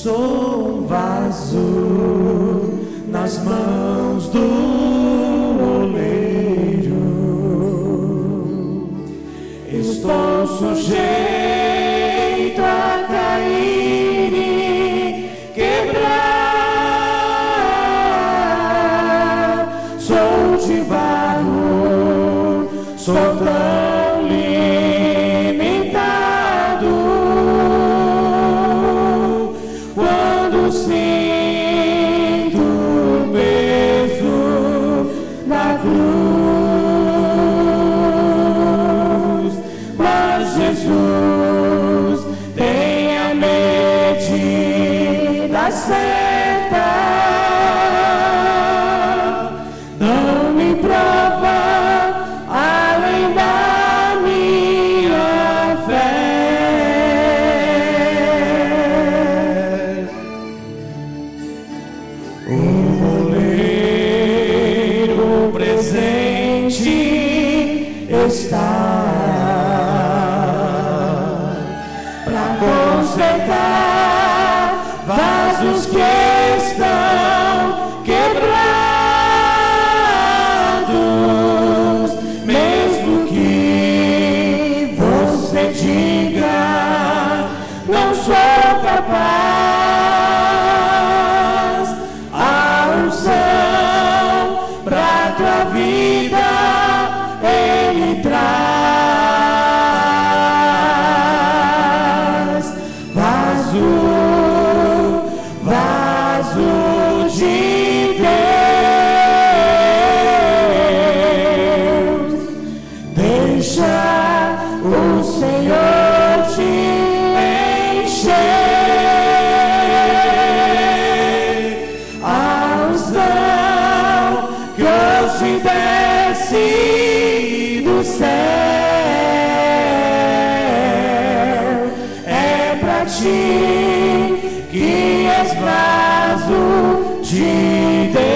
Sou um vaso nas mãos do oleiro. Estou sujeito a cair e quebrar. Sou de barro, sou tão limitado. Quando sinto o peso da cruz, mas Jesus tem a medida certa, não me prova além da minha fé. O oleiro presente está para consertar vasos que estão quebrados, mesmo que você diga não sou capaz. A unção pra tua vida Ele traz. Vaso de Deus, deixa o Senhor te encher. A unção que hoje desce do céu é pra ti, que és vaso de Deus.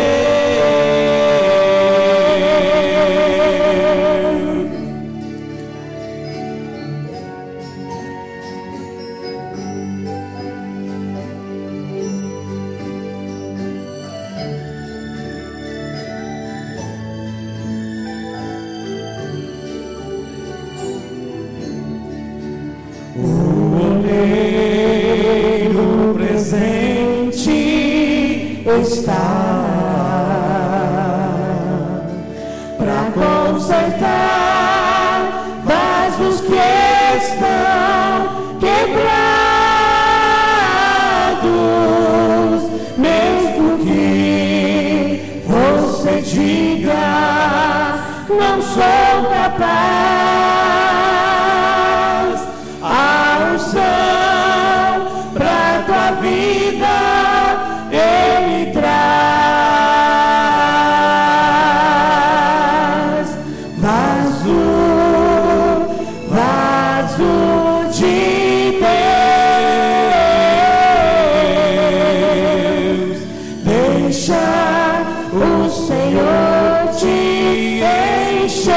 O oleiro presente está para consertar vasos que estão quebrados, mesmo que você diga não sou capaz. A unção pra tua vida Ele traz. Vaso de Deus, deixa o Senhor te encher.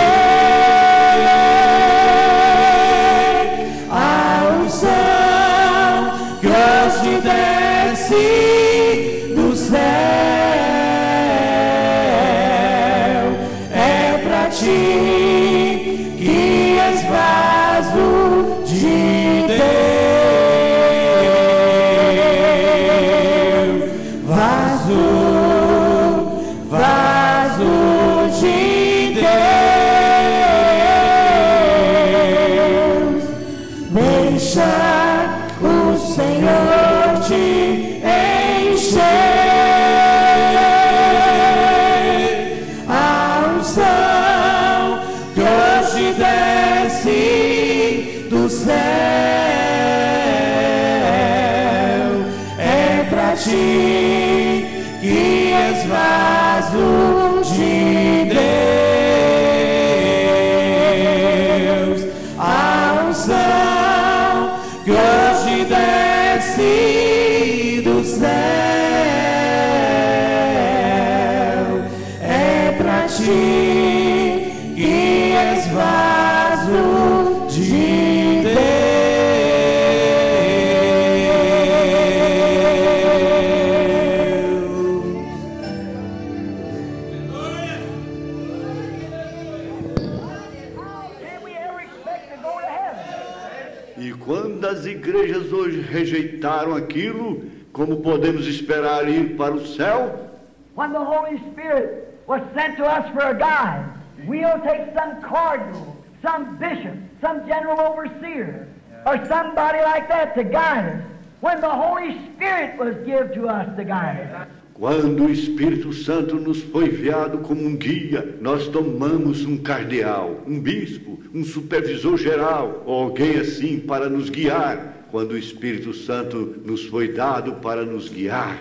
E quando as igrejas hoje rejeitaram aquilo, como podemos esperar ir para o céu? When the Holy Spirit was sent to us for a guide, we'll take some cardinal, some bishop, some general overseer, or somebody like that to guide us. When the Holy Spirit was given to us to guide us. Quando o Espírito Santo nos foi enviado como um guia, nós tomamos um cardeal, um bispo, um supervisor geral, ou alguém assim para nos guiar, quando o Espírito Santo nos foi dado para nos guiar.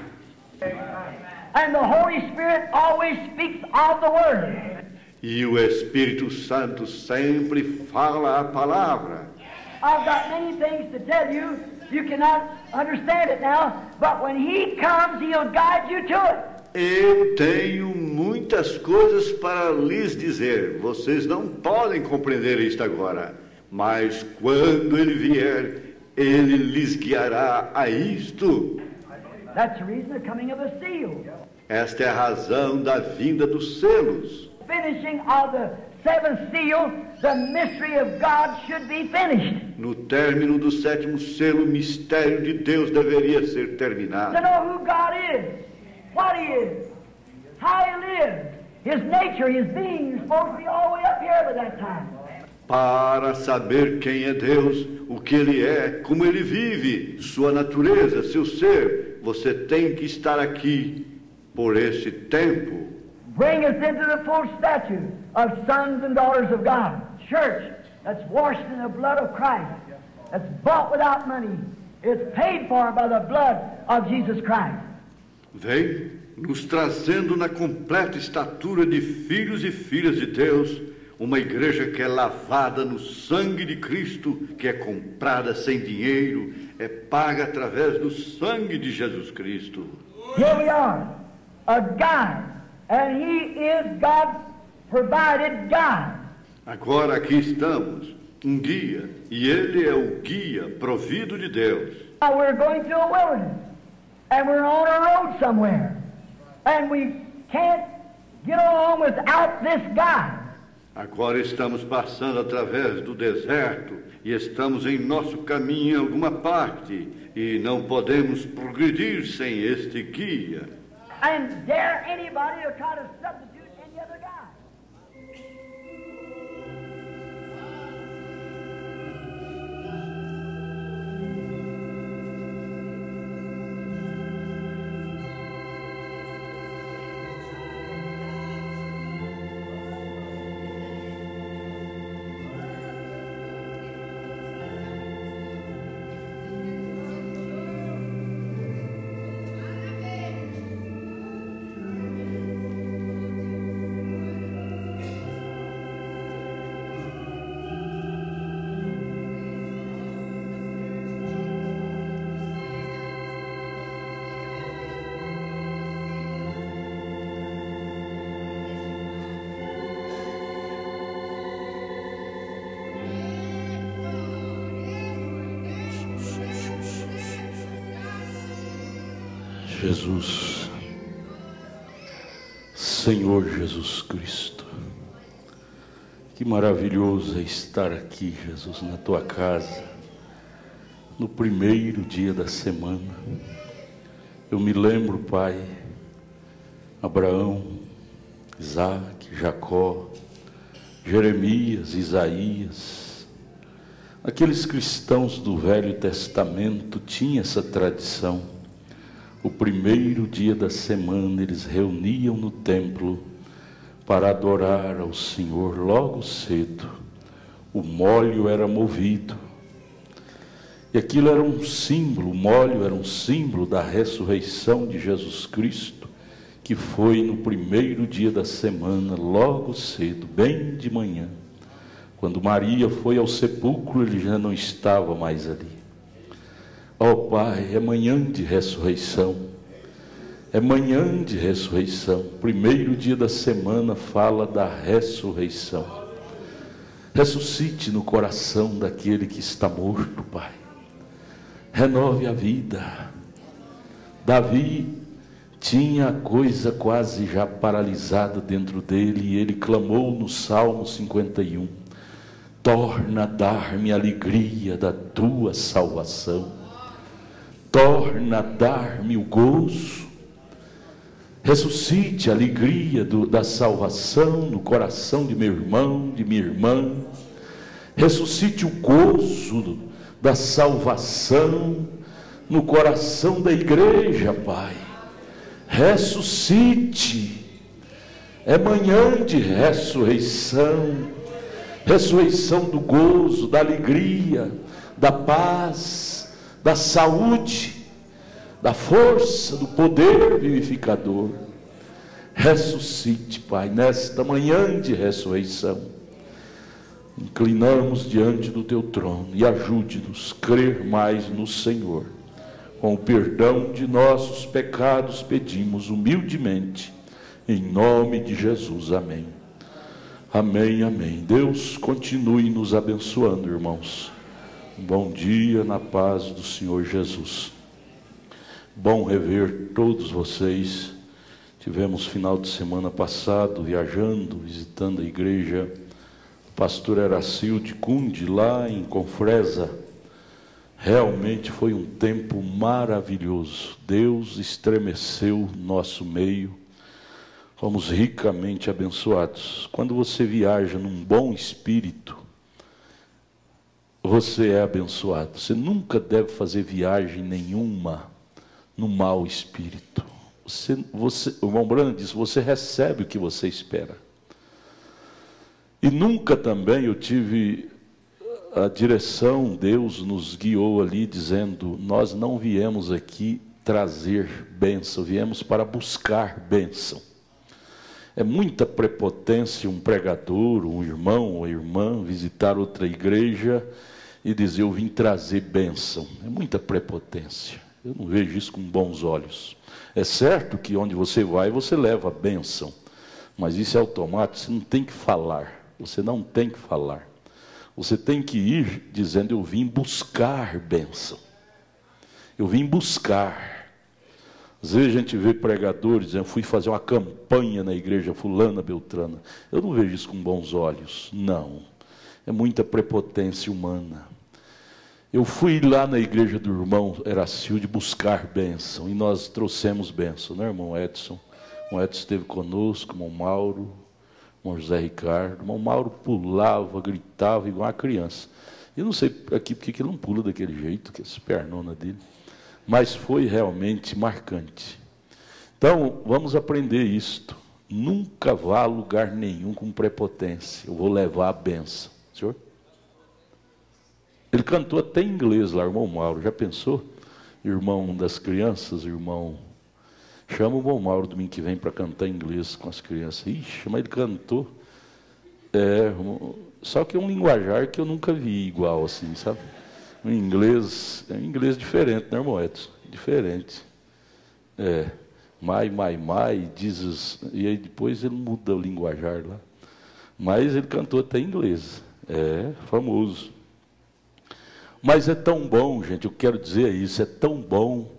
And the Holy Spirit always speaks of the Word. E o Espírito Santo sempre fala a palavra. I've got many things to tell you. You cannot understand it now, but when He comes, He'll guide you to it. Eu tenho muitas coisas para lhes dizer. Vocês não podem compreender isto agora. Mas quando Ele vier, Ele lhes guiará a isto. That's the reason the coming of the seal. Esta é a razão da vinda dos selos. Finishing of the seventh seal, the mystery of God should be finished. No término do sétimo selo, o mistério de Deus deveria ser terminado. To know who God is, what He is, how He lives, His nature, His being, is supposed to be all the way up here by that time. Para saber quem é Deus, o que Ele é, como Ele vive, sua natureza, seu ser, você tem que estar aqui por esse tempo. Bring us into the full stature of sons and daughters of God. Church that's washed in the blood of Christ, that's bought without money, is paid for by the blood of Jesus Christ. Vem nos trazendo na completa estatura de filhos e filhas de Deus, uma igreja que é lavada no sangue de Cristo, que é comprada sem dinheiro, é paga através do sangue de Jesus Cristo. Here we are, a guide, and He is God's provided guide. Agora aqui estamos, um guia, e Ele é o guia provido de Deus. Now we're going through a wilderness, and we're on a road somewhere, and we can't get along without this guide. Agora estamos passando através do deserto e estamos em nosso caminho em alguma parte e não podemos progredir sem este guia. And dare anybody to try to substitute any other guide. Jesus, Senhor Jesus Cristo, que maravilhoso é estar aqui, Jesus, na tua casa, no primeiro dia da semana. Eu me lembro, Pai, Abraão, Isaac, Jacó, Jeremias, Isaías, aqueles cristãos do Velho Testamento tinham essa tradição. O primeiro dia da semana eles reuniam no templo para adorar ao Senhor logo cedo. O molho era movido. E aquilo era um símbolo, o molho era um símbolo da ressurreição de Jesus Cristo, que foi no primeiro dia da semana, logo cedo, bem de manhã. Quando Maria foi ao sepulcro, ele já não estava mais ali. Ó Pai, é manhã de ressurreição, é manhã de ressurreição. Primeiro dia da semana fala da ressurreição. Ressuscite no coração daquele que está morto, Pai. Renove a vida. Davi tinha a coisa quase já paralisada dentro dele, e ele clamou no Salmo 51, torna a dar-me a alegria da tua salvação, torna a dar-me o gozo, ressuscite a alegria da salvação no coração de meu irmão, de minha irmã, ressuscite o gozo da salvação no coração da igreja, Pai, ressuscite, é manhã de ressurreição, ressurreição do gozo, da alegria, da paz, da saúde, da força, do poder vivificador. Ressuscite, Pai, nesta manhã de ressurreição. Inclinamos diante do teu trono e ajude-nos a crer mais no Senhor. Com o perdão de nossos pecados pedimos humildemente, em nome de Jesus. Amém. Amém, amém. Deus continue nos abençoando, irmãos. Um bom dia na paz do Senhor Jesus. Bom rever todos vocês. Tivemos final de semana passado viajando, visitando a igreja do pastor Heracilde Cunde, lá em Confresa. Realmente foi um tempo maravilhoso. Deus estremeceu nosso meio. Fomos ricamente abençoados. Quando você viaja num bom espírito, você é abençoado. Você nunca deve fazer viagem nenhuma no mau espírito. O irmão Branham diz, você recebe o que você espera. E nunca também eu tive a direção, Deus nos guiou ali dizendo, nós não viemos aqui trazer bênção, viemos para buscar bênção. É muita prepotência um pregador, um irmão ou irmã visitar outra igreja e dizer, eu vim trazer bênção. É muita prepotência. Eu não vejo isso com bons olhos. É certo que onde você vai, você leva a bênção. Mas isso é automático, você não tem que falar. Você não tem que falar. Você tem que ir dizendo, eu vim buscar bênção. Eu vim buscar. Às vezes a gente vê pregadores dizendo, eu fui fazer uma campanha na igreja fulana, beltrana. Eu não vejo isso com bons olhos, não. É muita prepotência humana. Eu fui lá na igreja do irmão Heracilde buscar bênção, e nós trouxemos bênção, né, irmão Edson? O irmão Edson esteve conosco, o irmão Mauro, o irmão José Ricardo. O irmão Mauro pulava, gritava igual uma criança. Eu não sei aqui porque ele não pula daquele jeito, que é essa pernona dele. Mas foi realmente marcante. Então, vamos aprender isto. Nunca vá a lugar nenhum com prepotência. Eu vou levar a bênção. Senhor? Ele cantou até em inglês lá, irmão Mauro. Já pensou? Irmão das crianças, irmão... Chama o irmão Mauro domingo que vem para cantar em inglês com as crianças. Ixi, mas ele cantou. Só que é um linguajar que eu nunca vi igual assim, sabe? Um inglês, é um inglês diferente, né, irmão Edson? Diferente. My, Jesus. E aí depois ele muda o linguajar lá. Mas ele cantou até em inglês. É famoso. Mas é tão bom, gente, eu quero dizer isso, é tão bom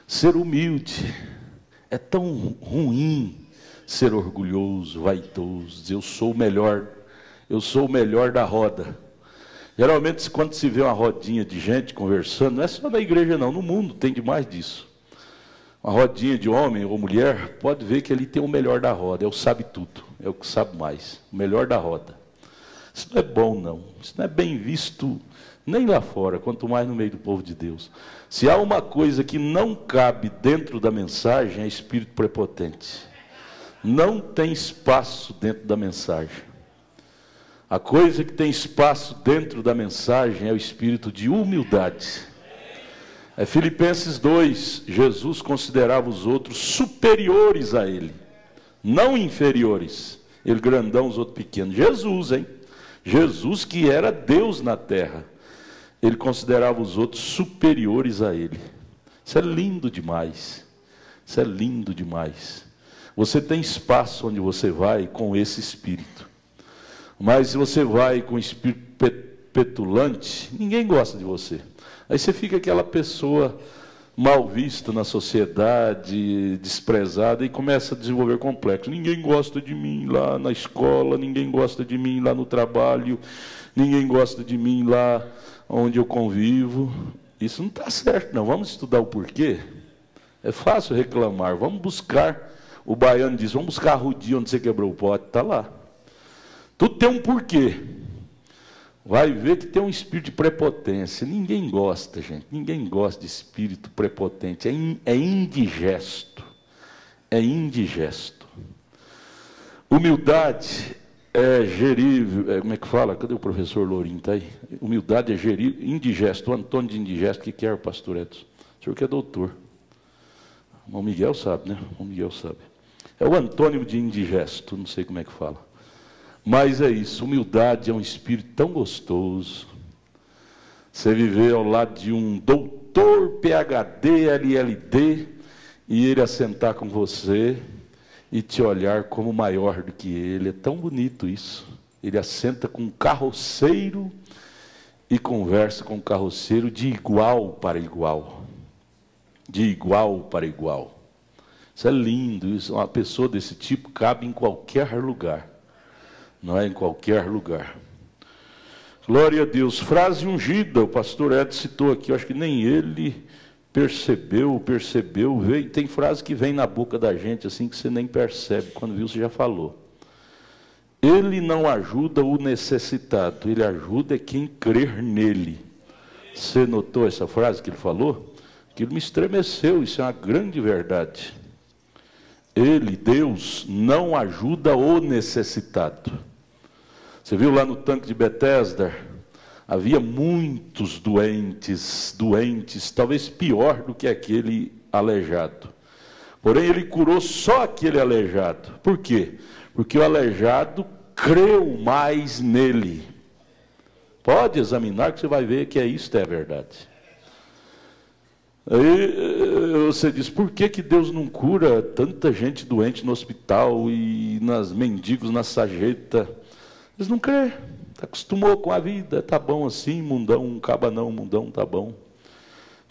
ser humilde. É tão ruim ser orgulhoso, vaidoso, dizer eu sou o melhor da roda. Geralmente, quando se vê uma rodinha de gente conversando, não é só na igreja não, no mundo tem demais disso. Uma rodinha de homem ou mulher, pode ver que ali tem o melhor da roda, é o sabe tudo, é o que sabe mais, o melhor da roda. Isso não é bom não, isso não é bem visto nem lá fora, quanto mais no meio do povo de Deus. Se há uma coisa que não cabe dentro da mensagem, é espírito prepotente. Não tem espaço dentro da mensagem. A coisa que tem espaço dentro da mensagem é o espírito de humildade. É Filipenses 2, Jesus considerava os outros superiores a ele, não inferiores. Ele grandão, os outros pequenos. Jesus, hein? Jesus que era Deus na terra. Ele considerava os outros superiores a ele. Isso é lindo demais. Isso é lindo demais. Você tem espaço onde você vai com esse espírito. Mas se você vai com espírito petulante, ninguém gosta de você. Aí você fica aquela pessoa mal vista na sociedade, desprezada, e começa a desenvolver complexo. Ninguém gosta de mim lá na escola, ninguém gosta de mim lá no trabalho, ninguém gosta de mim lá onde eu convivo. Isso não está certo, não. Vamos estudar o porquê. É fácil reclamar. Vamos buscar, o baiano diz, vamos buscar a rodia onde você quebrou o pote, está lá. Tudo tem um porquê. Vai ver que tem um espírito de prepotência. Ninguém gosta, gente. Ninguém gosta de espírito prepotente. É indigesto. É indigesto. Humildade é gerível. Como é que fala? Cadê o professor Lourinho? Está aí? Humildade é gerível. Indigesto. O Antônio de indigesto, o que é o pastor Edson? O senhor que é doutor. O Miguel sabe, né? O Miguel sabe. É o antônimo de indigesto. Não sei como é que fala. Mas é isso, humildade é um espírito tão gostoso. Você viver ao lado de um doutor, PhD, LLD, e ele assentar com você e te olhar como maior do que ele. É tão bonito isso. Ele assenta com um carroceiro e conversa com o carroceiro de igual para igual. De igual para igual. Isso é lindo. Isso, uma pessoa desse tipo cabe em qualquer lugar. Não é em qualquer lugar. Glória a Deus. Frase ungida, o pastor Ed citou aqui, eu acho que nem ele percebeu, veio. Tem frase que vem na boca da gente assim que você nem percebe, quando viu você já falou. Ele não ajuda o necessitado, ele ajuda quem crer nele. Você notou essa frase que ele falou? Aquilo me estremeceu, isso é uma grande verdade. Ele, Deus, não ajuda o necessitado. Você viu lá no tanque de Betesda, havia muitos doentes, talvez pior do que aquele aleijado. Porém, ele curou só aquele aleijado. Por quê? Porque o aleijado creu mais nele. Pode examinar que você vai ver que isto é a verdade. Aí você diz, por que Deus não cura tanta gente doente no hospital e nas mendigos, na sarjeta? Eles não crê, acostumou com a vida, tá bom assim, mundão, caba não, mundão, tá bom.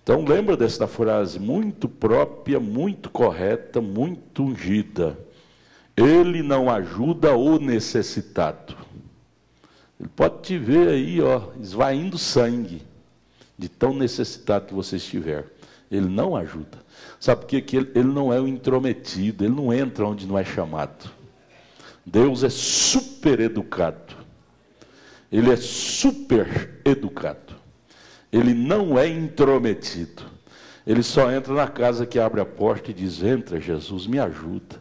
Então lembra dessa frase, muito própria, muito correta, muito ungida. Ele não ajuda o necessitado. Ele pode te ver aí, ó, esvaindo sangue, de tão necessitado que você estiver. Ele não ajuda. Sabe por quê? Que ele não é o intrometido, ele não entra onde não é chamado. Deus é super educado. Ele é super educado. Ele não é intrometido. Ele só entra na casa que abre a porta e diz, entra Jesus, me ajuda.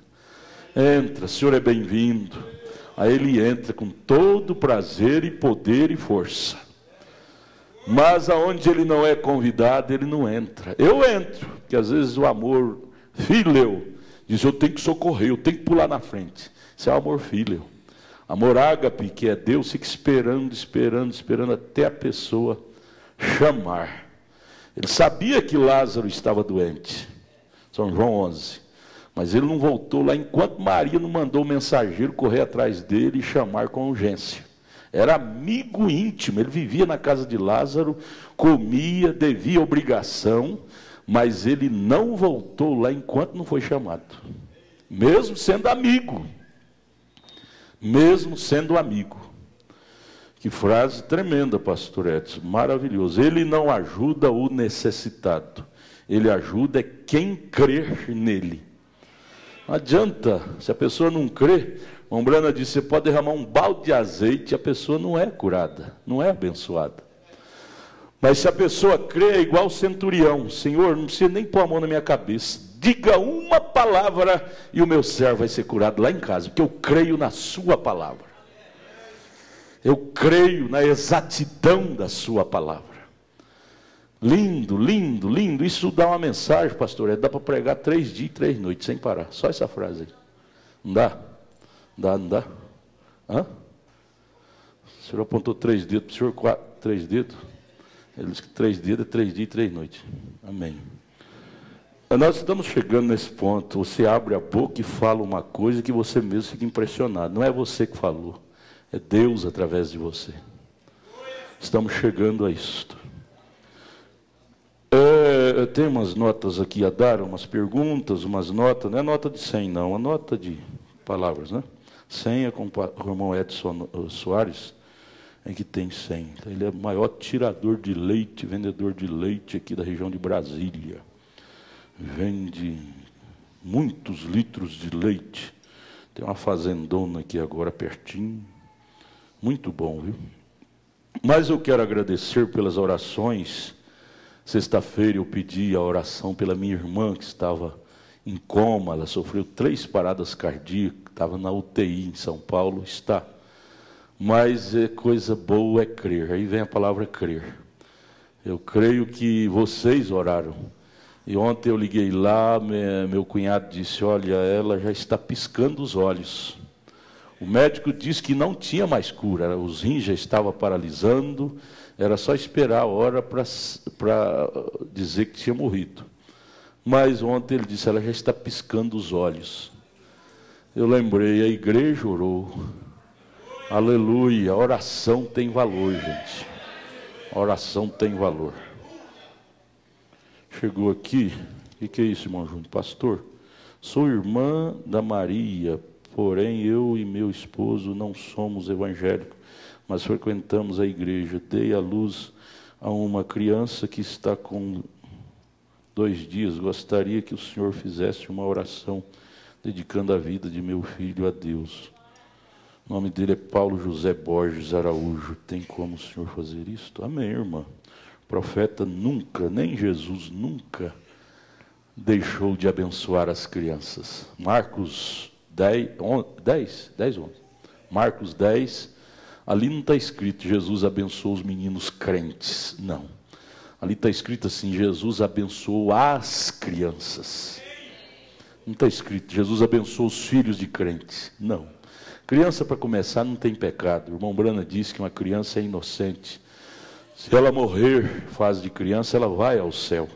Entra, Senhor é bem-vindo. Aí ele entra com todo prazer e poder e força. Mas aonde ele não é convidado, ele não entra. Eu entro, porque às vezes o amor fileu diz, eu tenho que socorrer, eu tenho que pular na frente. Isso é o amor filho. Amor ágape, que é Deus, fica esperando até a pessoa chamar. Ele sabia que Lázaro estava doente. São João 11. Mas ele não voltou lá enquanto Maria não mandou o mensageiro correr atrás dele e chamar com urgência. Era amigo íntimo, ele vivia na casa de Lázaro, comia, devia obrigação, mas ele não voltou lá enquanto não foi chamado. Mesmo sendo amigo. Mesmo sendo amigo. Que frase tremenda, pastor Edson, maravilhoso. Ele não ajuda o necessitado, ele ajuda quem crer nele. Não adianta, se a pessoa não crê, a Brana disse, você pode derramar um balde de azeite e a pessoa não é curada, não é abençoada. Mas se a pessoa crê, é igual o centurião, Senhor, não precisa nem pôr a mão na minha cabeça, diga uma palavra e o meu servo vai ser curado lá em casa, porque eu creio na sua palavra. Eu creio na exatidão da sua palavra. Lindo, lindo, lindo. Isso dá uma mensagem, pastor. Dá para pregar 3 dias e 3 noites sem parar. Só essa frase aí. Não dá? Não dá? Hã? O senhor apontou 3 dedos para o senhor, 3 dedos? Ele disse que 3 dedos é 3 dias e 3 noites. Amém. Nós estamos chegando nesse ponto. Você abre a boca e fala uma coisa que você mesmo fica impressionado. Não é você que falou. É Deus através de você. Estamos chegando a isto. Eu tenho umas notas aqui a dar, umas perguntas, umas notas. Não é nota de 100 não, uma nota de palavras, né? 100 é com o irmão Edson Soares. é que tem 100. Ele é o maior tirador de leite, vendedor de leite aqui da região de Brasília. Vende muitos litros de leite. Tem uma fazendona aqui agora pertinho. Muito bom, viu? Mas eu quero agradecer pelas orações. Sexta-feira eu pedi a oração pela minha irmã, que estava em coma. Ela sofreu 3 paradas cardíacas, estava na UTI em São Paulo, está. Mas coisa boa é crer. Aí vem a palavra crer. Eu creio que vocês oraram. E ontem eu liguei lá, meu cunhado disse, olha, ela já está piscando os olhos. O médico disse que não tinha mais cura, os rins já estavam paralisando, era só esperar a hora para dizer que tinha morrido. Mas ontem ele disse, ela já está piscando os olhos. Eu lembrei, a igreja orou. Aleluia, a oração tem valor, gente. A oração tem valor. Chegou aqui, o que é isso, irmão Júnior? Pastor, sou irmã da Maria, porém eu e meu esposo não somos evangélicos, mas frequentamos a igreja. Dei à luz a uma criança que está com 2 dias. Gostaria que o senhor fizesse uma oração dedicando a vida de meu filho a Deus. O nome dele é Paulo José Borges Araújo. Tem como o senhor fazer isto? Amém, irmã. O profeta nunca, nem Jesus nunca deixou de abençoar as crianças. Marcos 10, 11. Marcos 10, ali não está escrito Jesus abençoou os meninos crentes, não. Ali está escrito assim, Jesus abençoou as crianças. Não está escrito, Jesus abençoou os filhos de crentes, não. Criança, para começar, não tem pecado. O irmão Brana disse que uma criança é inocente. Se ela morrer, fase de criança, ela vai ao céu.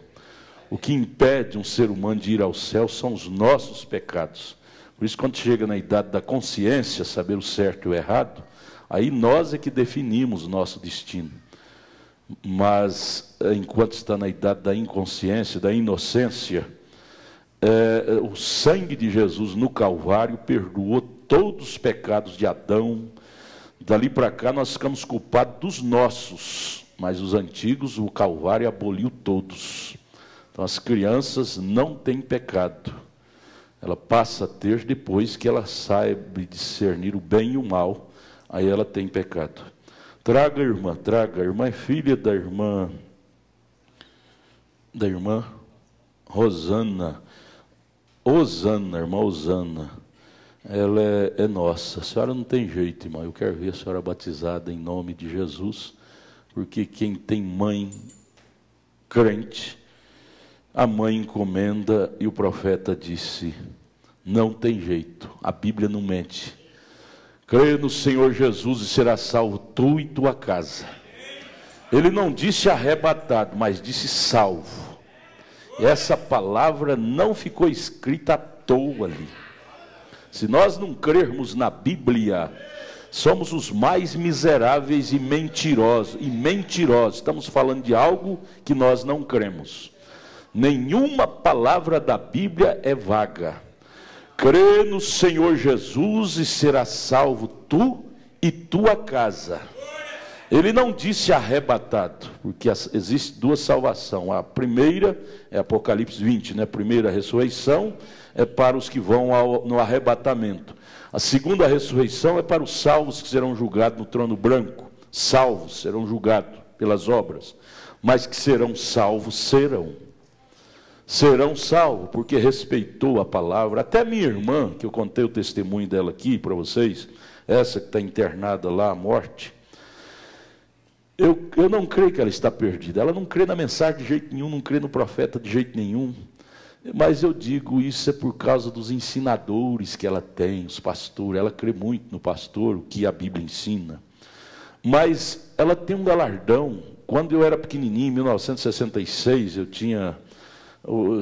O que impede um ser humano de ir ao céu são os nossos pecados. Por isso, quando chega na idade da consciência, saber o certo e o errado, aí nós é que definimos o nosso destino. Mas, enquanto está na idade da inconsciência, da inocência, o sangue de Jesus no Calvário perdoou todos os pecados de Adão. Dali para cá nós ficamos culpados dos nossos, mas os antigos, o Calvário aboliu todos. Então as crianças não têm pecado. Ela passa a ter depois que ela saiba discernir o bem e o mal, aí ela tem pecado. Traga a irmã, traga. A irmã é filha da irmã Rosana. Irmã Osana. Ela é nossa. A senhora não tem jeito, irmã. Eu quero ver a senhora batizada em nome de Jesus, porque quem tem mãe crente, a mãe encomenda, e o profeta disse, não tem jeito, a Bíblia não mente. Creia no Senhor Jesus e será salvo tu e tua casa. Ele não disse arrebatado, mas disse salvo. E essa palavra não ficou escrita à toa ali. Se nós não crermos na Bíblia, somos os mais miseráveis e mentirosos. Estamos falando de algo que nós não cremos. Nenhuma palavra da Bíblia é vaga. Crê no Senhor Jesus e será salvo tu e tua casa. Ele não disse arrebatado, porque existe 2 salvações. A primeira é Apocalipse 20, né? A primeira ressurreição é para os que vão no arrebatamento. A segunda ressurreição é para os salvos que serão julgados no trono branco. Salvos serão julgados pelas obras, mas que serão salvos, serão salvos, porque respeitou a palavra. Até minha irmã, que eu contei o testemunho dela aqui para vocês, essa que está internada lá à morte, eu não creio que ela está perdida. Ela não crê na mensagem de jeito nenhum, não crê no profeta de jeito nenhum. Mas eu digo, isso é por causa dos ensinadores que ela tem, os pastores. Ela crê muito no pastor, o que a Bíblia ensina. Mas ela tem um galardão. Quando eu era pequenininho, em 1966, eu tinha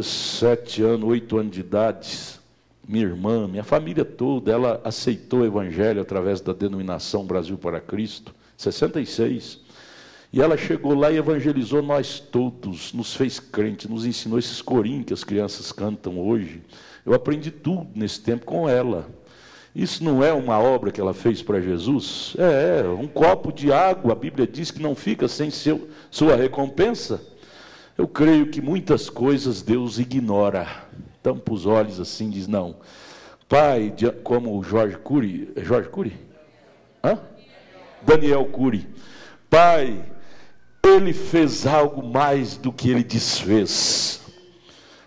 7 anos, 8 anos de idade. Minha irmã, minha família toda, ela aceitou o Evangelho através da denominação Brasil para Cristo, 66. E ela chegou lá e evangelizou nós todos, nos fez crente, nos ensinou esses corinhos que as crianças cantam hoje. Eu aprendi tudo nesse tempo com ela. Isso não é uma obra que ela fez para Jesus? Um copo de água, a Bíblia diz que não fica sem sua recompensa. Eu creio que muitas coisas Deus ignora, tampa os olhos assim, diz não. Pai, como o Jorge Cury, Daniel Cury, Pai, ele fez algo mais do que ele desfez.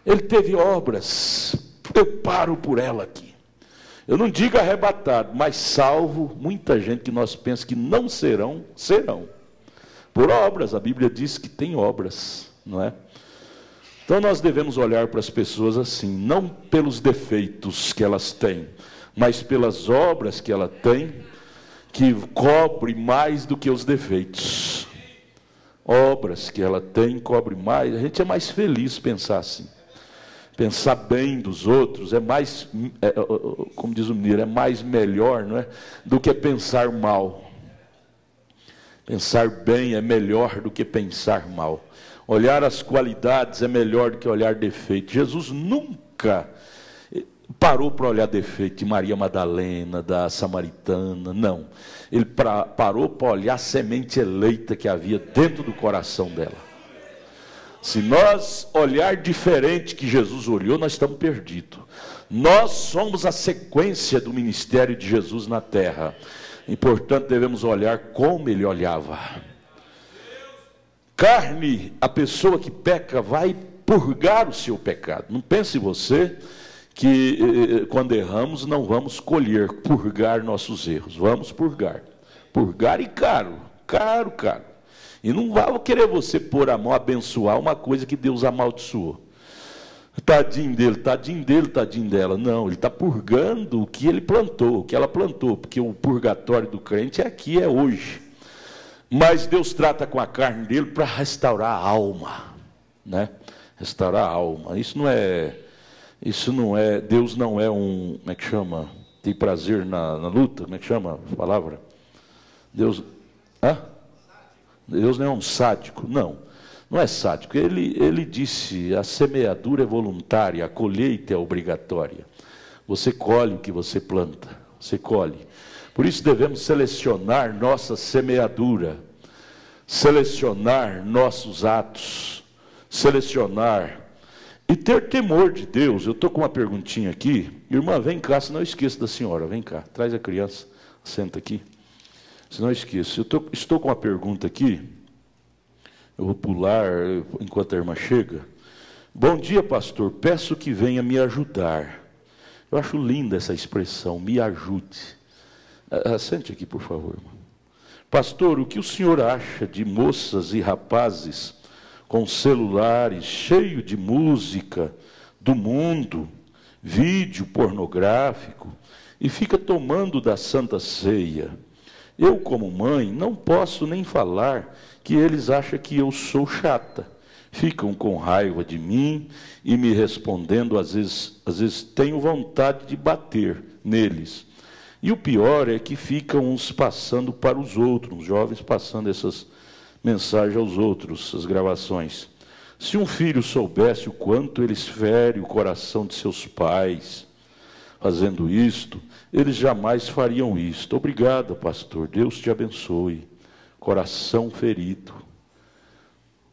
Ele teve obras, eu paro por ela aqui. Eu não digo arrebatado, mas salvo muita gente que nós pensamos que não serão. Por obras, a Bíblia diz que tem obras, não é? Então nós devemos olhar para as pessoas assim, não pelos defeitos que elas têm, mas pelas obras que ela tem, que cobre mais do que os defeitos. Obras que ela tem, cobre mais. A gente é mais feliz pensar assim. Pensar bem dos outros é mais, como diz o mineiro, é mais melhor, não é? Do que pensar mal. Pensar bem é melhor do que pensar mal. Olhar as qualidades é melhor do que olhar defeito. Jesus nunca parou para olhar defeito de Maria Madalena, da Samaritana, não. Ele parou para olhar a semente eleita que havia dentro do coração dela. Se nós olhar diferente que Jesus olhou, nós estamos perdidos. Nós somos a sequência do ministério de Jesus na terra. E, portanto, devemos olhar como ele olhava. Carne, a pessoa que peca vai purgar o seu pecado. Não pense você que quando erramos não vamos purgar nossos erros. Vamos purgar. Purgar e caro. E não vai querer você pôr a mão, abençoar uma coisa que Deus amaldiçoou. Tadinho dele, tadinho dela. Não, ele está purgando o que ele plantou, o que ela plantou, porque o purgatório do crente é aqui, é hoje. Mas Deus trata com a carne dele para restaurar a alma, né? Restaurar a alma. Isso não é, Deus não é um, como é que chama? Tem prazer na luta, como é que chama a palavra? Deus não é um sádico, não é sádico. Ele disse, a semeadura é voluntária, a colheita é obrigatória. Você colhe o que você planta, você colhe. Por isso devemos selecionar nossa semeadura, selecionar nossos atos, selecionar e ter temor de Deus. Eu estou com uma perguntinha aqui. Irmã, vem cá, senão eu esqueço da senhora. Vem cá, traz a criança, senta aqui. Se não esqueço, estou com uma pergunta aqui, eu vou pular enquanto a irmã chega. Bom dia, pastor, peço que venha me ajudar. Eu acho linda essa expressão, me ajude. Sente aqui, por favor, irmão. Pastor, o que o senhor acha de moças e rapazes com celulares cheios de música do mundo, vídeo pornográfico, e fica tomando da Santa Ceia? Eu, como mãe, não posso nem falar que eles acham que eu sou chata. Ficam com raiva de mim e me respondendo, às vezes tenho vontade de bater neles. E o pior é que ficam uns passando para os outros, os jovens passando essas mensagens aos outros, essas gravações. Se um filho soubesse o quanto eles ferem o coração de seus pais fazendo isto, eles jamais fariam isto. Obrigado, pastor. Deus te abençoe. Coração ferido.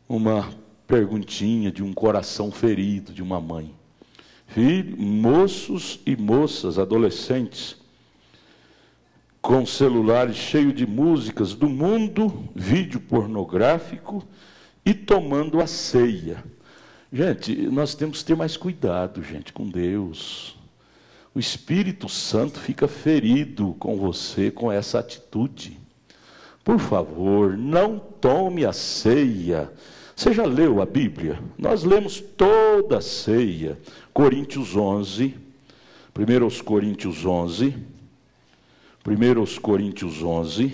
Uma perguntinha de um coração ferido de uma mãe. Moços e moças, adolescentes, com celulares cheios de músicas do mundo, vídeo pornográfico e tomando a ceia. Gente, nós temos que ter mais cuidado, gente, com Deus. O Espírito Santo fica ferido com você, com essa atitude. Por favor, não tome a ceia. Você já leu a Bíblia? Nós lemos toda a ceia. Coríntios 11, 1 Coríntios 11, o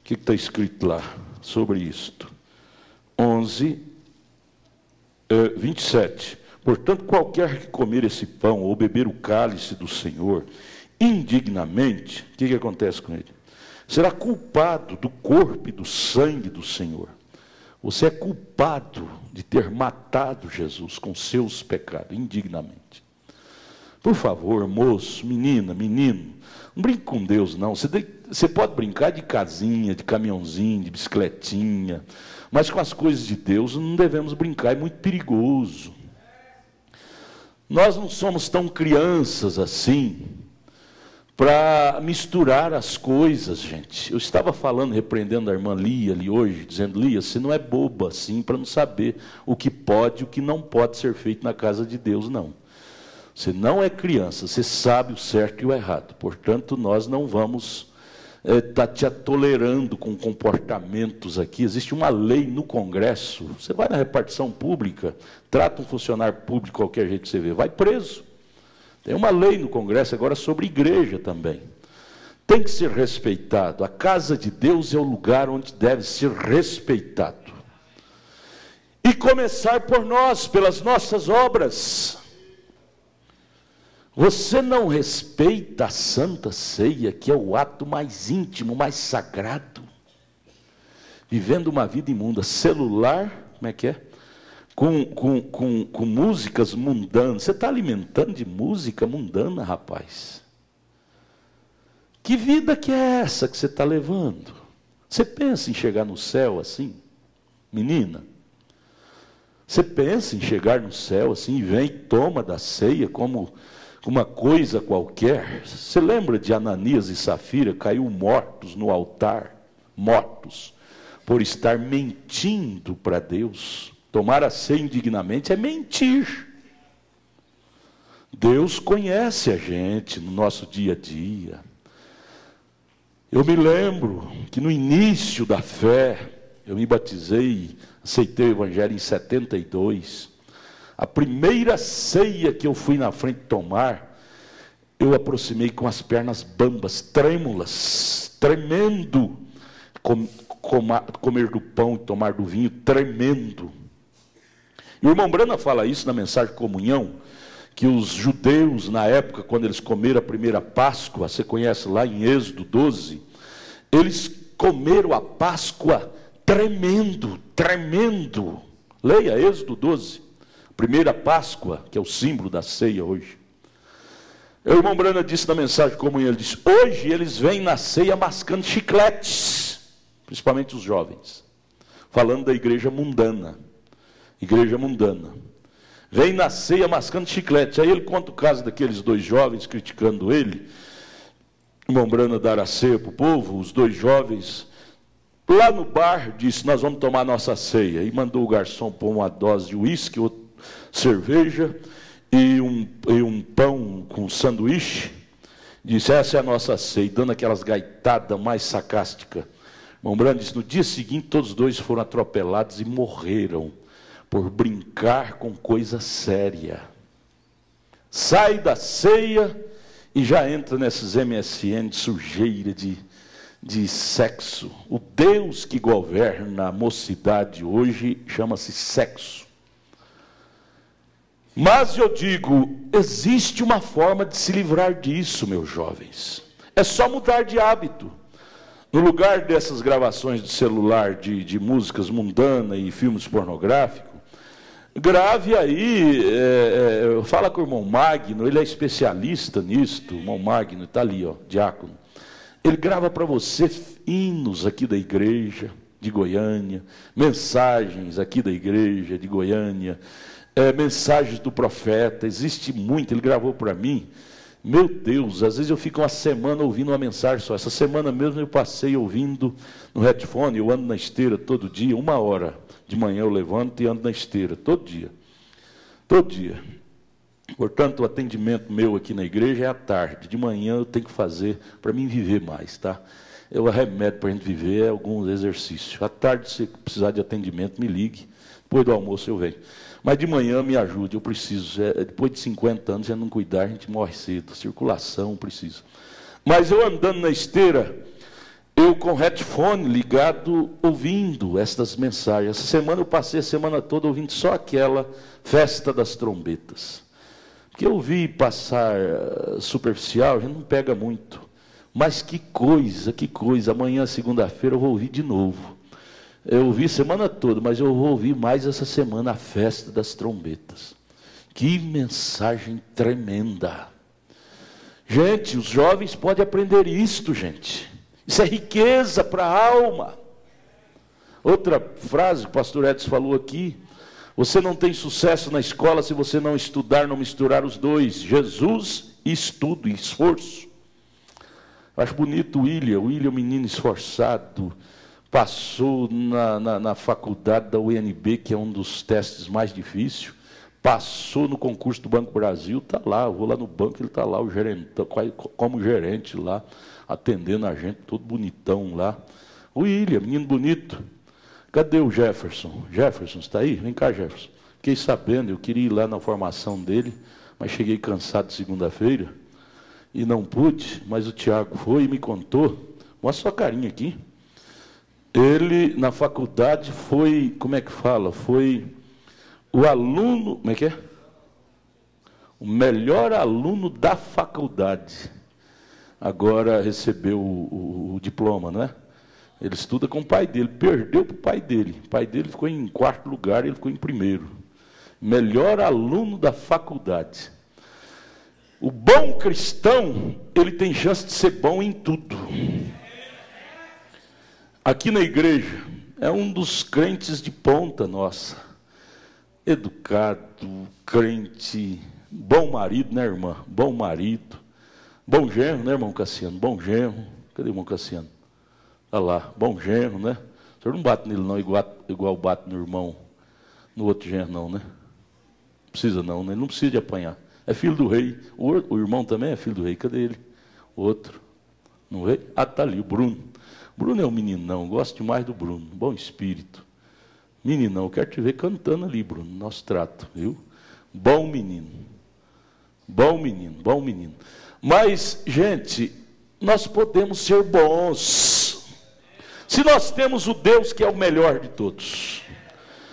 que está escrito lá sobre isto? 11, 27. Portanto, qualquer que comer esse pão ou beber o cálice do Senhor indignamente, o que acontece com ele? Será culpado do corpo e do sangue do Senhor. Você é culpado de ter matado Jesus com seus pecados, indignamente. Por favor, moço, menina, menino, não brinque com Deus, não. Você pode brincar de casinha, de caminhãozinho, de bicicletinha, mas com as coisas de Deus não devemos brincar, é muito perigoso. Nós não somos tão crianças assim para misturar as coisas, gente. Eu estava falando, repreendendo a irmã Lia ali hoje, dizendo: Lia, você não é boba assim para não saber o que pode e o que não pode ser feito na casa de Deus, não. Você não é criança, você sabe o certo e o errado. Portanto, nós não vamos estar te tolerando com comportamentos aqui. Existe uma lei no Congresso. Você vai na repartição pública, trata um funcionário público de qualquer jeito que você vê, vai preso. Tem uma lei no Congresso agora sobre igreja também. Tem que ser respeitado. A casa de Deus é o lugar onde deve ser respeitado. E começar por nós, pelas nossas obras. Você não respeita a Santa Ceia, que é o ato mais íntimo, mais sagrado. Vivendo uma vida imunda. Celular, como é que é? Com músicas mundanas. Você está alimentando de música mundana, rapaz. Que vida que é essa que você está levando? Você pensa em chegar no céu assim? Menina? Você pensa em chegar no céu assim e vem e toma da ceia como uma coisa qualquer? Você lembra de Ananias e Safira? Caiu mortos no altar. Mortos. Por estar mentindo para Deus. Tomar a ceia indignamente é mentir. Deus conhece a gente no nosso dia a dia. Eu me lembro que no início da fé, eu me batizei, aceitei o Evangelho em 72. A primeira ceia que eu fui na frente tomar, eu aproximei com as pernas bambas, trêmulas, tremendo, comer do pão e tomar do vinho, tremendo. E o irmão Brana fala isso na mensagem de comunhão, que os judeus, na época, quando eles comeram a primeira Páscoa, você conhece lá em Êxodo 12, eles comeram a Páscoa tremendo, tremendo. Leia Êxodo 12, primeira Páscoa, que é o símbolo da ceia hoje. O irmão Brana disse na mensagem de comunhão, ele disse: hoje eles vêm na ceia mascando chicletes, principalmente os jovens, falando da igreja mundana. Igreja mundana. Vem na ceia mascando chiclete. Aí ele conta o caso daqueles dois jovens criticando ele. O irmão Brana dar a ceia para o povo. Os dois jovens, lá no bar, disse: nós vamos tomar nossa ceia. E mandou o garçom pôr uma dose de uísque, cerveja e um pão com sanduíche. Disse: essa é a nossa ceia. Dando aquelas gaitadas mais sarcásticas. O irmão Brana disse: no dia seguinte todos os dois foram atropelados e morreram por brincar com coisa séria. Sai da ceia e já entra nesses MSN de sujeira, de sexo. O Deus que governa a mocidade hoje chama-se sexo. Mas eu digo, existe uma forma de se livrar disso, meus jovens. É só mudar de hábito. No lugar dessas gravações de celular de músicas mundanas e filmes pornográficos, grave aí, fala com o irmão Magno, ele é especialista nisto, o irmão Magno, está ali, ó, diácono. Ele grava para você hinos aqui da igreja de Goiânia, mensagens aqui da igreja de Goiânia, mensagens do profeta, existe muito, ele gravou para mim. Meu Deus, às vezes eu fico uma semana ouvindo uma mensagem só. Essa semana mesmo eu passei ouvindo no headphone, eu ando na esteira todo dia, 1 hora. De manhã eu levanto e ando na esteira, todo dia. Todo dia. Portanto, o atendimento meu aqui na igreja é à tarde. De manhã eu tenho que fazer para mim viver mais, tá? O remédio para a gente viver é alguns exercícios. À tarde, se precisar de atendimento, me ligue. Depois do almoço eu venho. Mas de manhã me ajude, eu preciso. Depois de 50 anos, se não cuidar, a gente morre cedo. Circulação, preciso. Mas eu andando na esteira, eu com headphone ligado, ouvindo estas mensagens. Essa semana eu passei a semana toda ouvindo só aquela festa das trombetas. Porque eu ouvi passar superficial, a gente não pega muito. Mas que coisa, que coisa. Amanhã, segunda-feira, eu vou ouvir de novo. Eu ouvi semana toda, mas eu vou ouvir mais essa semana a festa das trombetas. Que mensagem tremenda. Gente, os jovens podem aprender isto, gente. Isso é riqueza para a alma. Outra frase que o pastor Edson falou aqui: você não tem sucesso na escola se você não estudar, não misturar os dois, Jesus e estudo e esforço. Acho bonito o William, menino esforçado, passou na faculdade da UNB, que é um dos testes mais difíceis, passou no concurso do Banco Brasil, está lá, eu vou lá no banco, ele está lá, o gerente, como gerente lá, atendendo a gente, todo bonitão lá. O William, menino bonito. Cadê o Jefferson? Jefferson, está aí? Vem cá, Jefferson. Fiquei sabendo, eu queria ir lá na formação dele, mas cheguei cansado segunda-feira e não pude, mas o Tiago foi e me contou. Mostra sua carinha aqui. Ele, na faculdade, foi, como é que fala? Foi o aluno, como é que é? O melhor aluno da faculdade. Agora recebeu o diploma, não é? Ele estuda com o pai dele, perdeu para o pai dele. O pai dele ficou em 4º lugar, ele ficou em 1º. Melhor aluno da faculdade. O bom cristão, ele tem chance de ser bom em tudo. Aqui na igreja, é um dos crentes de ponta nossa. Educado, crente, bom marido, né, irmã? Bom marido. Bom genro, né, irmão Cassiano? Bom genro. Cadê o irmão Cassiano? Olha lá, bom genro, né? O senhor não bate nele não, igual bate no irmão, no outro genro não, né? Não precisa não, né? Ele não precisa de apanhar. É filho do rei. O irmão também é filho do rei. Cadê ele? O outro. Não veio? Ah, está ali, o Bruno. Bruno é um meninão, gosto demais do Bruno. Bom espírito. Meninão, eu quero te ver cantando ali, Bruno, nosso trato, viu? Bom menino. Bom menino, bom menino. Mas, gente, nós podemos ser bons. Se nós temos o Deus que é o melhor de todos,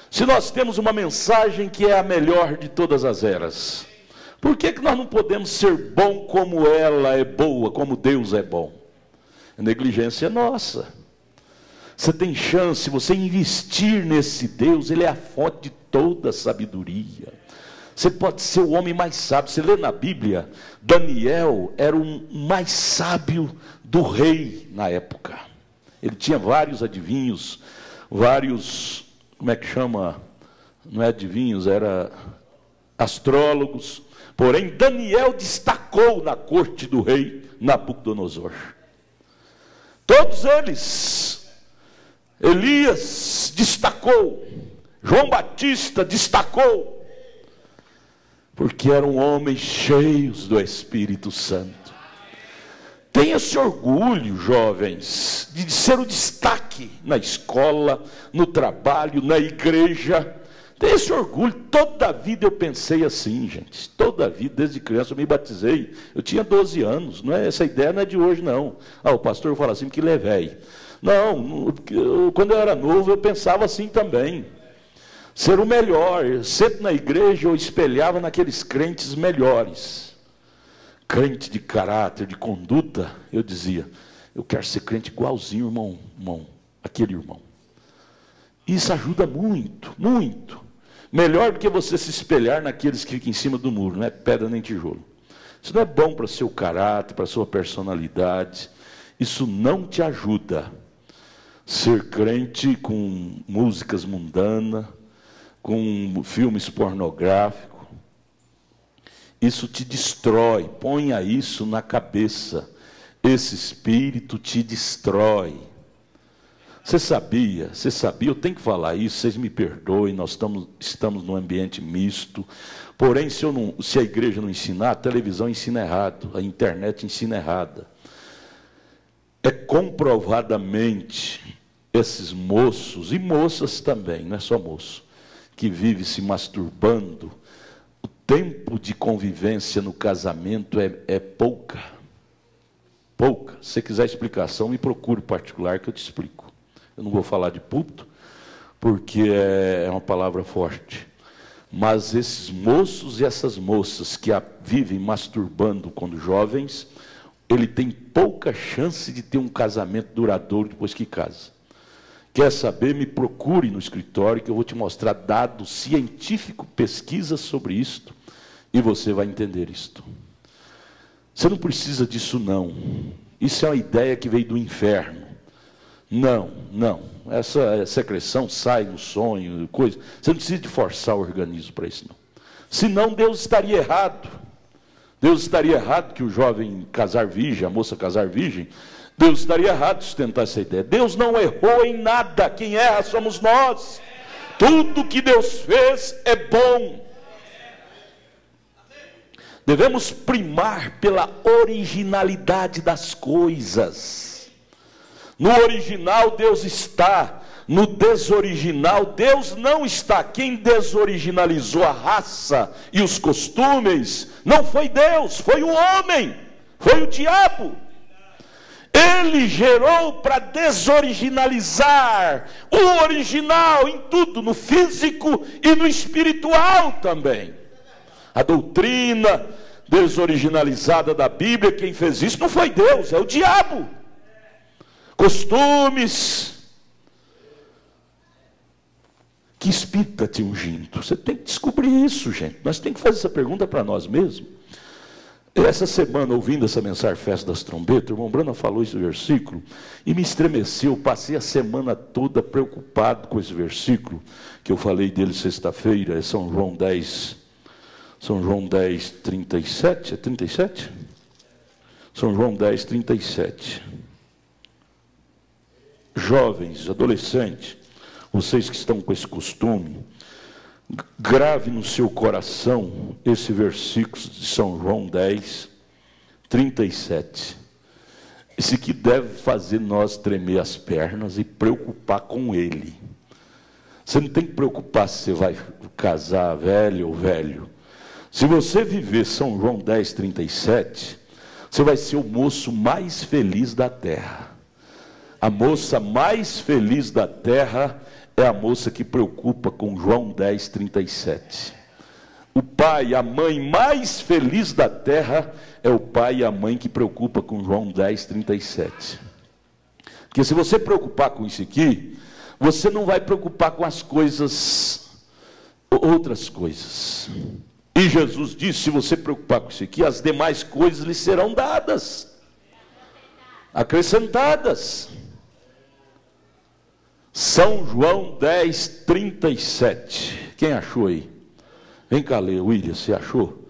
se nós temos uma mensagem que é a melhor de todas as eras, por que nós não podemos ser bom como ela é boa, como Deus é bom? A negligência é nossa. Você tem chance, você investir nesse Deus, Ele é a fonte de toda sabedoria. Você pode ser o homem mais sábio. Você lê na Bíblia, Daniel era o mais sábio do rei na época. Ele tinha vários adivinhos, vários, como é que chama? Não é adivinhos, era astrólogos. Porém, Daniel destacou na corte do rei Nabucodonosor. Todos eles. Elias destacou. João Batista destacou. Porque eram homens cheios do Espírito Santo. Tenha esse orgulho, jovens, de ser o destaque na escola, no trabalho, na igreja. Tenha esse orgulho. Toda a vida eu pensei assim, gente. Toda a vida, desde criança, eu me batizei. Eu tinha 12 anos. Não é, essa ideia não é de hoje, não. Ah, o pastor fala assim, que ele é velho. Não, quando eu era novo, eu pensava assim também. Ser o melhor. Sempre na igreja eu espelhava naqueles crentes melhores. Crente de caráter, de conduta, eu dizia, eu quero ser crente igualzinho, irmão, aquele irmão. Isso ajuda muito, muito. Melhor do que você se espelhar naqueles que ficam em cima do muro, não é pedra nem tijolo. Isso não é bom para o seu caráter, para a sua personalidade. Isso não te ajuda. Ser crente com músicas mundanas, com filmes pornográficos. Isso te destrói, ponha isso na cabeça. Esse espírito te destrói. Você sabia, eu tenho que falar isso, vocês me perdoem, nós estamos num ambiente misto. Porém, se a igreja não ensinar, a televisão ensina errado, a internet ensina errada. É comprovadamente esses moços, e moças também, não é só moço, que vivem se masturbando, o tempo de convivência no casamento é pouca. Pouca. Se você quiser explicação, me procure particular que eu te explico. Eu não vou falar de púlpito, porque é uma palavra forte. Mas esses moços e essas moças que vivem masturbando quando jovens, ele tem pouca chance de ter um casamento duradouro depois que casa. Quer saber? Me procure no escritório que eu vou te mostrar dados científicos, pesquisas sobre isto, e você vai entender isto. Você não precisa disso não. Isso é uma ideia que veio do inferno. Não. Essa secreção sai no sonho, coisa. Você não precisa de forçar o organismo para isso não. Senão Deus estaria errado. Deus estaria errado que o jovem casar virgem, a moça casar virgem. Deus estaria errado de sustentar essa ideia. Deus não errou em nada. Quem erra somos nós. Tudo que Deus fez é bom. Devemos primar pela originalidade das coisas. No original Deus está, no desoriginal Deus não está. Quem desoriginalizou a raça e os costumes não foi Deus, foi o homem, foi o diabo. Ele gerou para desoriginalizar o original em tudo, no físico e no espiritual também. A doutrina desoriginalizada da Bíblia, quem fez isso não foi Deus, é o diabo. Costumes. Que espírito está te ungindo? Você tem que descobrir isso, gente. Nós temos que fazer essa pergunta para nós mesmos. Essa semana, ouvindo essa mensagem Festa das Trombetas, o irmão Brana falou esse versículo e me estremeceu. Passei a semana toda preocupado com esse versículo, que eu falei dele sexta-feira, é São João 10, 37, é 37? São João 10, 37. Jovens, adolescentes, vocês que estão com esse costume, grave no seu coração esse versículo de São João 10, 37. Esse que deve fazer nós tremer as pernas e preocupar com ele. Você não tem que preocupar se você vai casar velho ou velho. Se você viver São João 10, 37, você vai ser o moço mais feliz da terra. A moça mais feliz da terra é a moça que preocupa com João 10, 37. O pai e a mãe mais feliz da terra é o pai e a mãe que preocupa com João 10, 37. Porque se você preocupar com isso aqui, você não vai preocupar com as coisas, outras coisas. E Jesus disse, se você preocupar com isso aqui, as demais coisas lhe serão dadas, acrescentadas. São João 10, 37. Quem achou aí? Vem cá ler, William, você achou?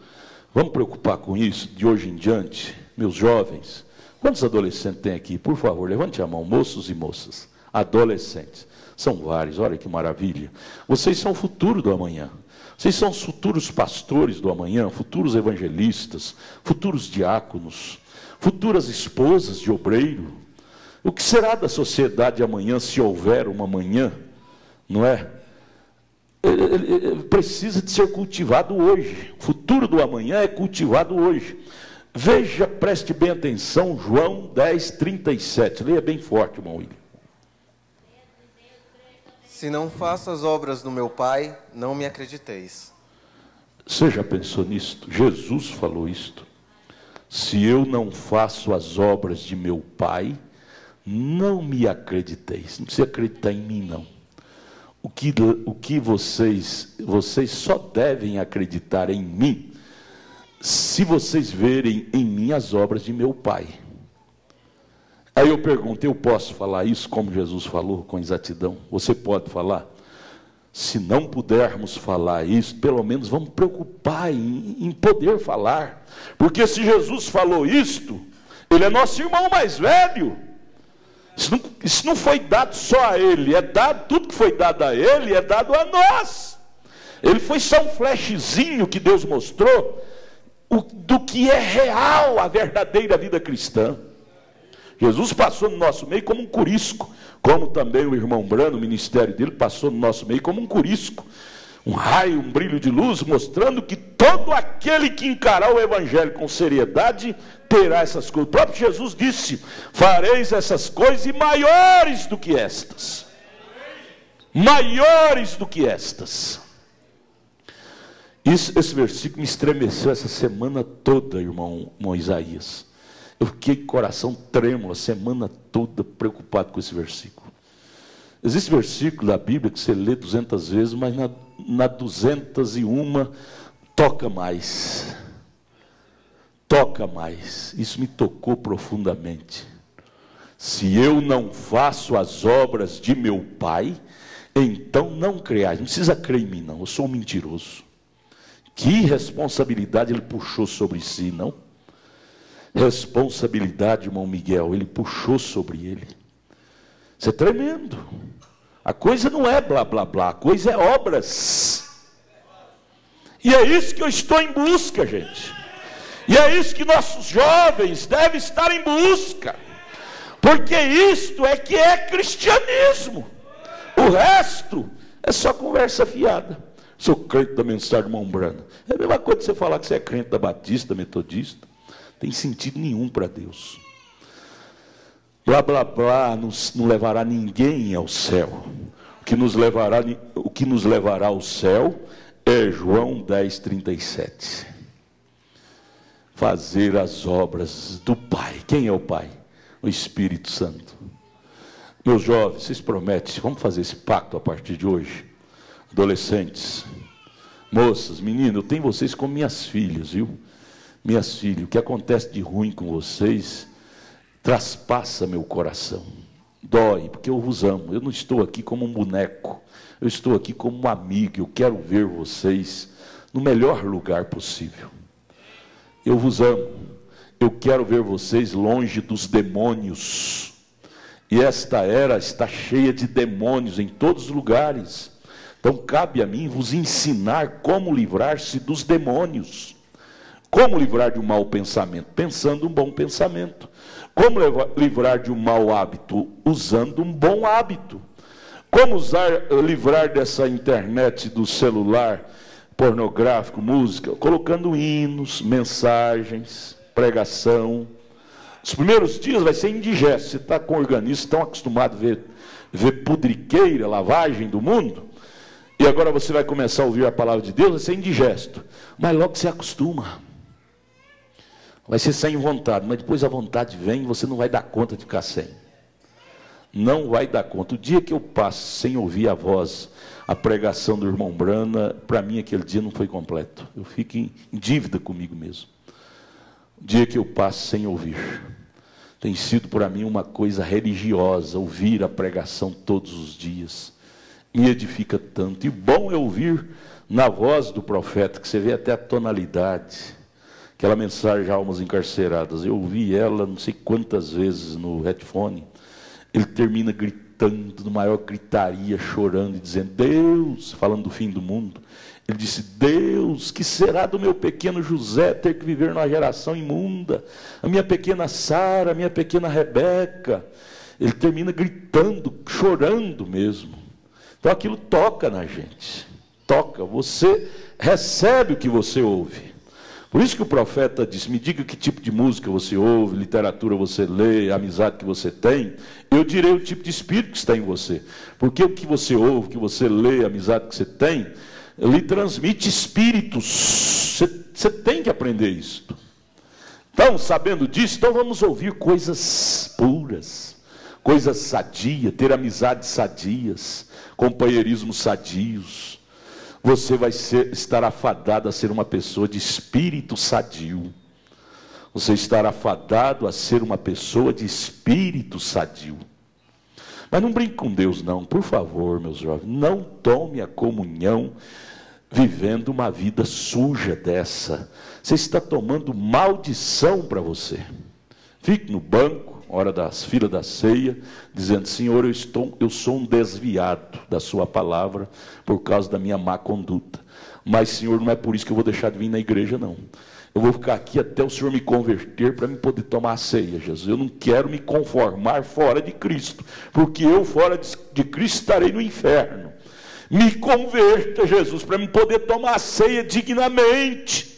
Vamos preocupar com isso de hoje em diante, meus jovens. Quantos adolescentes tem aqui? Por favor, levante a mão, moços e moças. Adolescentes. São vários, olha que maravilha. Vocês são o futuro do amanhã. Vocês são os futuros pastores do amanhã, futuros evangelistas, futuros diáconos, futuras esposas de obreiro. O que será da sociedade amanhã, se houver uma manhã, não é? Ele precisa de ser cultivado hoje. O futuro do amanhã é cultivado hoje. Veja, preste bem atenção, João 10, 37. Leia bem forte, irmão William. Se não faço as obras do meu Pai, não me acrediteis. Você já pensou nisto? Jesus falou isto. Se eu não faço as obras de meu Pai, não me acrediteis. Não precisa acreditar em mim, não. O que vocês só devem acreditar em mim, se vocês verem em mim as obras de meu Pai. Aí eu pergunto, eu posso falar isso como Jesus falou, com exatidão? Você pode falar? Se não pudermos falar isso, pelo menos vamos preocupar em poder falar. Porque se Jesus falou isto, ele é nosso irmão mais velho. Isso não foi dado só a ele, é dado, tudo que foi dado a ele é dado a nós. Ele foi só um flashzinho que Deus mostrou do que é real a verdadeira vida cristã. Jesus passou no nosso meio como um curisco, como também o irmão Brano, o ministério dele, passou no nosso meio como um curisco. Um raio, um brilho de luz, mostrando que todo aquele que encarar o evangelho com seriedade, terá essas coisas. O próprio Jesus disse, fareis essas coisas e maiores do que estas. Maiores do que estas. Esse versículo me estremeceu essa semana toda, irmão Isaías. Eu fiquei com o coração trêmulo a semana toda preocupado com esse versículo. Existe versículo da Bíblia que você lê 200 vezes, mas na 201 toca mais. toca mais. Isso me tocou profundamente. Se eu não faço as obras de meu Pai, então não creais. Não precisa crer em mim, não. Eu sou um mentiroso. Que responsabilidade ele puxou sobre si, não? Responsabilidade, irmão Miguel, ele puxou sobre ele. Isso é tremendo. A coisa não é blá blá blá, a coisa é obras. E é isso que eu estou em busca, gente. E é isso que nossos jovens devem estar em busca. Porque isto é que é cristianismo. O resto é só conversa fiada. Sou crente da mensagem de Mombrana. É a mesma coisa que você falar que você é crente da Batista, Metodista. Não tem sentido nenhum para Deus. Blá blá blá não levará ninguém ao céu. O que nos levará ao céu é João 10:37. Fazer as obras do Pai. Quem é o Pai? O Espírito Santo. Meus jovens, vocês prometem, vamos fazer esse pacto a partir de hoje? Adolescentes, moças, meninos, eu tenho vocês como minhas filhas, viu? Minhas filhas, o que acontece de ruim com vocês traspassa meu coração. Dói, porque eu vos amo. Eu não estou aqui como um boneco. Eu estou aqui como um amigo. Eu quero ver vocês no melhor lugar possível. Eu vos amo. Eu quero ver vocês longe dos demônios. E esta era está cheia de demônios em todos os lugares. Então cabe a mim vos ensinar como livrar-se dos demônios. Como livrar de um mau pensamento? Pensando um bom pensamento. Como livrar de um mau hábito? Usando um bom hábito. Como livrar dessa internet, do celular pornográfico, música? Colocando hinos, mensagens, pregação. Os primeiros dias vai ser indigesto. Você está com organismo tão acostumado a ver pudriqueira, lavagem do mundo. E agora você vai começar a ouvir a palavra de Deus, vai ser indigesto. Mas logo você acostuma. Vai ser sem vontade, mas depois a vontade vem e você não vai dar conta de ficar sem. Não vai dar conta. O dia que eu passo sem ouvir a voz, a pregação do irmão Brana, para mim aquele dia não foi completo. Eu fico em dívida comigo mesmo. O dia que eu passo sem ouvir. Tem sido para mim uma coisa religiosa, ouvir a pregação todos os dias. Me edifica tanto. E bom é ouvir na voz do profeta, que você vê até a tonalidade. Aquela mensagem de almas encarceradas, eu ouvi ela não sei quantas vezes no headphone. Ele termina gritando, no maior gritaria, chorando e dizendo, Deus, falando do fim do mundo. Ele disse, Deus, que será do meu pequeno José ter que viver numa geração imunda? A minha pequena Sara, a minha pequena Rebeca. Ele termina gritando, chorando mesmo. Então aquilo toca na gente. Toca, você recebe o que você ouve. Por isso que o profeta disse, me diga que tipo de música você ouve, literatura você lê, amizade que você tem, eu direi o tipo de espírito que está em você. Porque o que você ouve, o que você lê, a amizade que você tem, lhe transmite espíritos. Você tem que aprender isso. Então, sabendo disso, então vamos ouvir coisas puras, coisas sadias, ter amizades sadias, companheirismos sadios. Você vai estar afadado a ser uma pessoa de espírito sadio. Você estará afadado a ser uma pessoa de espírito sadio. Mas não brinque com Deus não, por favor, meus jovens. Não tome a comunhão vivendo uma vida suja dessa. Você está tomando maldição para você. Fique no banco, hora das filas da ceia, dizendo, Senhor, eu sou um desviado da sua palavra por causa da minha má conduta. Mas, Senhor, não é por isso que eu vou deixar de vir na igreja, não. Eu vou ficar aqui até o Senhor me converter para me poder tomar a ceia, Jesus. Eu não quero me conformar fora de Cristo, porque eu fora de Cristo estarei no inferno. Me converta, Jesus, para me poder tomar a ceia dignamente.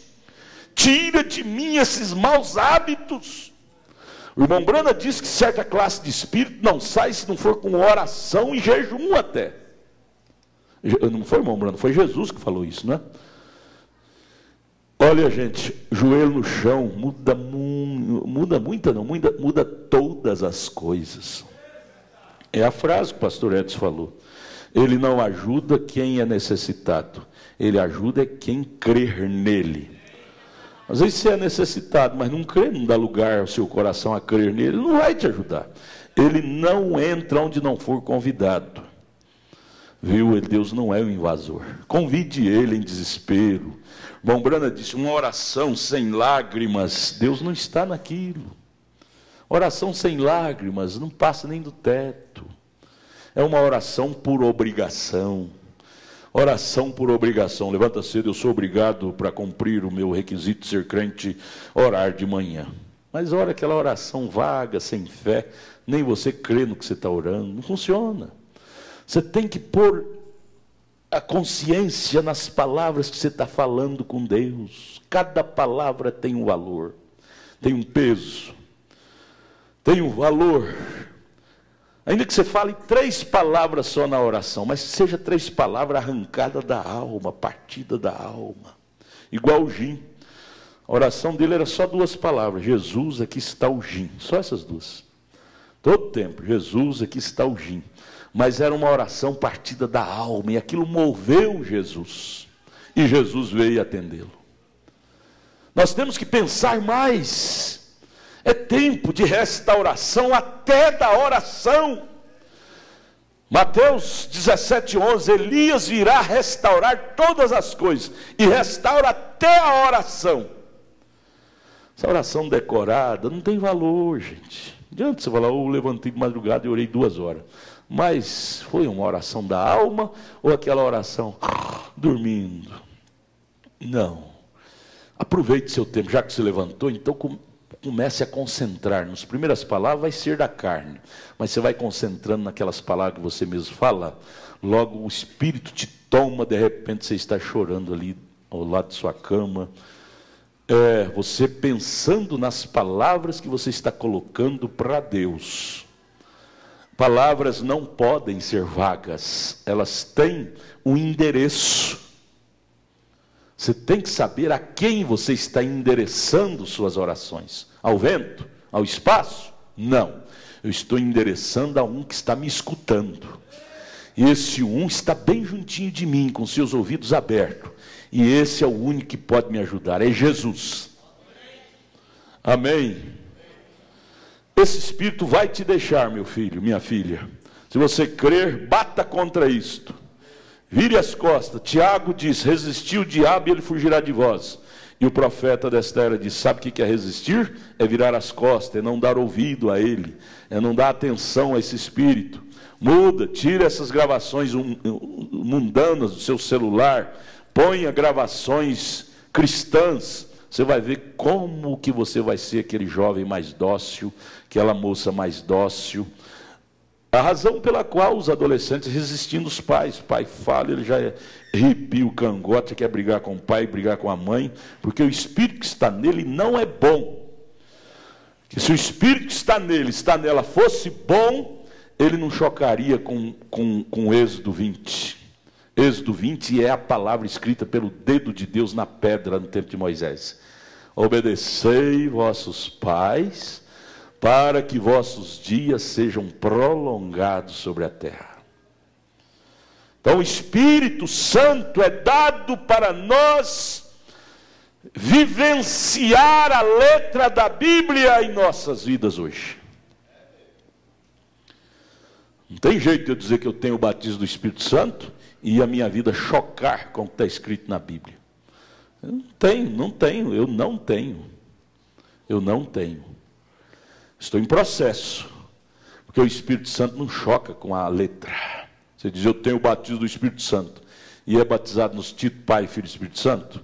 Tira de mim esses maus hábitos. O irmão Brana diz que certa classe de espírito não sai se não for com oração e jejum até. Não foi o irmão Brana, foi Jesus que falou isso, não é? Olha, gente, joelho no chão muda todas as coisas. É a frase que o pastor Edson falou. Ele não ajuda quem é necessitado, ele ajuda quem crer nele. Às vezes você é necessitado, mas não crê, não dá lugar ao seu coração a crer nele, ele não vai te ajudar. Ele não entra onde não for convidado. Viu? Deus não é um invasor. Convide ele em desespero. Irmão Brana disse, uma oração sem lágrimas, Deus não está naquilo. Oração sem lágrimas não passa nem do teto. É uma oração por obrigação. Oração por obrigação. Levanta cedo, eu sou obrigado para cumprir o meu requisito de ser crente, orar de manhã. Mas ora aquela oração vaga, sem fé, nem você crê no que você está orando, não funciona. Você tem que pôr a consciência nas palavras que você está falando com Deus. Cada palavra tem um valor, tem um peso, tem um valor. Ainda que você fale 3 palavras só na oração, mas seja 3 palavras arrancadas da alma, partida da alma. Igual o Jim. A oração dele era só 2 palavras. Jesus, aqui está o Jim. Só essas 2. Todo tempo. Jesus, aqui está o Jim. Mas era uma oração partida da alma. E aquilo moveu Jesus. E Jesus veio atendê-lo. Nós temos que pensar mais. É tempo de restauração até da oração. Mateus 17:11, Elias virá restaurar todas as coisas, e restaura até a oração. Essa oração decorada não tem valor, gente. Não adianta você falar, eu levantei de madrugada e orei 2 horas. Mas foi uma oração da alma, ou aquela oração dormindo? Não. Aproveite seu tempo, já que você levantou, então comece a concentrar. Nas primeiras palavras vai ser da carne, mas você vai concentrando naquelas palavras que você mesmo fala, logo o Espírito te toma, de repente você está chorando ali ao lado de sua cama. Você pensando nas palavras que você está colocando para Deus. Palavras não podem ser vagas, elas têm um endereço. Você tem que saber a quem você está endereçando suas orações. Ao vento? Ao espaço? Não. Eu estou endereçando a um que está me escutando. E esse um está bem juntinho de mim, com seus ouvidos abertos. E esse é o único que pode me ajudar, é Jesus. Amém? Esse Espírito vai te deixar, meu filho, minha filha. Se você crer, bata contra isto. Vire as costas. Tiago diz, resistir o diabo e ele fugirá de vós. E o profeta desta era diz, sabe o que é resistir? É virar as costas, é não dar ouvido a ele, é não dar atenção a esse espírito. Muda, tira essas gravações mundanas do seu celular, ponha gravações cristãs. Você vai ver como que você vai ser aquele jovem mais dócil, aquela moça mais dócil. A razão pela qual os adolescentes resistindo os pais, o pai fala, ele já arrepia o cangote, quer brigar com o pai, brigar com a mãe, porque o espírito que está nele não é bom. Que se o espírito que está nele, está nela, fosse bom, ele não chocaria com Êxodo 20. Êxodo 20 é a palavra escrita pelo dedo de Deus na pedra no tempo de Moisés. Obedecei vossos pais, para que vossos dias sejam prolongados sobre a terra. Então o Espírito Santo é dado para nós vivenciar a letra da Bíblia em nossas vidas hoje. Não tem jeito de eu dizer que eu tenho o batismo do Espírito Santo e a minha vida chocar com o que está escrito na Bíblia. Eu não tenho. Estou em processo, porque o Espírito Santo não choca com a letra. Você diz, eu tenho o batismo do Espírito Santo, e é batizado nos títulos Pai, Filho e Espírito Santo?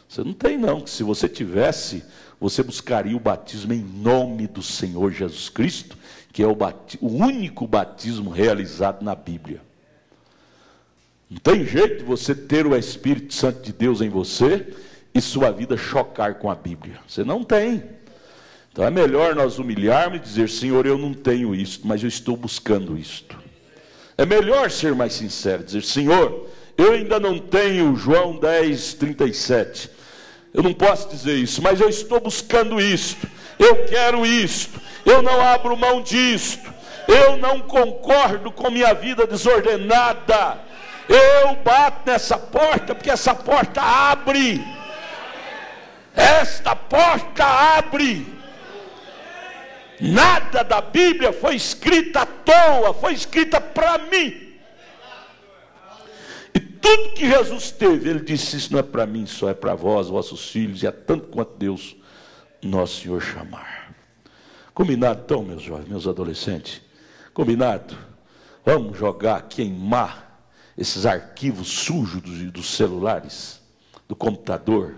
Você não tem não, se você tivesse, você buscaria o batismo em nome do Senhor Jesus Cristo, que é o único batismo realizado na Bíblia. Não tem jeito de você ter o Espírito Santo de Deus em você, e sua vida chocar com a Bíblia. Você não tem. Então é melhor nós humilharmos e dizer, Senhor, eu não tenho isto, mas eu estou buscando isto. É melhor ser mais sincero, dizer, Senhor, eu ainda não tenho João 10:37. Eu não posso dizer isso, mas eu estou buscando isto. Eu quero isto. Eu não abro mão disto. Eu não concordo com minha vida desordenada. Eu bato nessa porta, porque essa porta abre. Esta porta abre. Nada da Bíblia foi escrita à toa, foi escrita para mim. E tudo que Jesus teve, ele disse: isso não é para mim, só é para vós, vossos filhos, e a tanto quanto Deus, nosso Senhor, chamar. Combinado então, meus jovens, meus adolescentes? Combinado? Vamos jogar, queimar esses arquivos sujos dos celulares, do computador,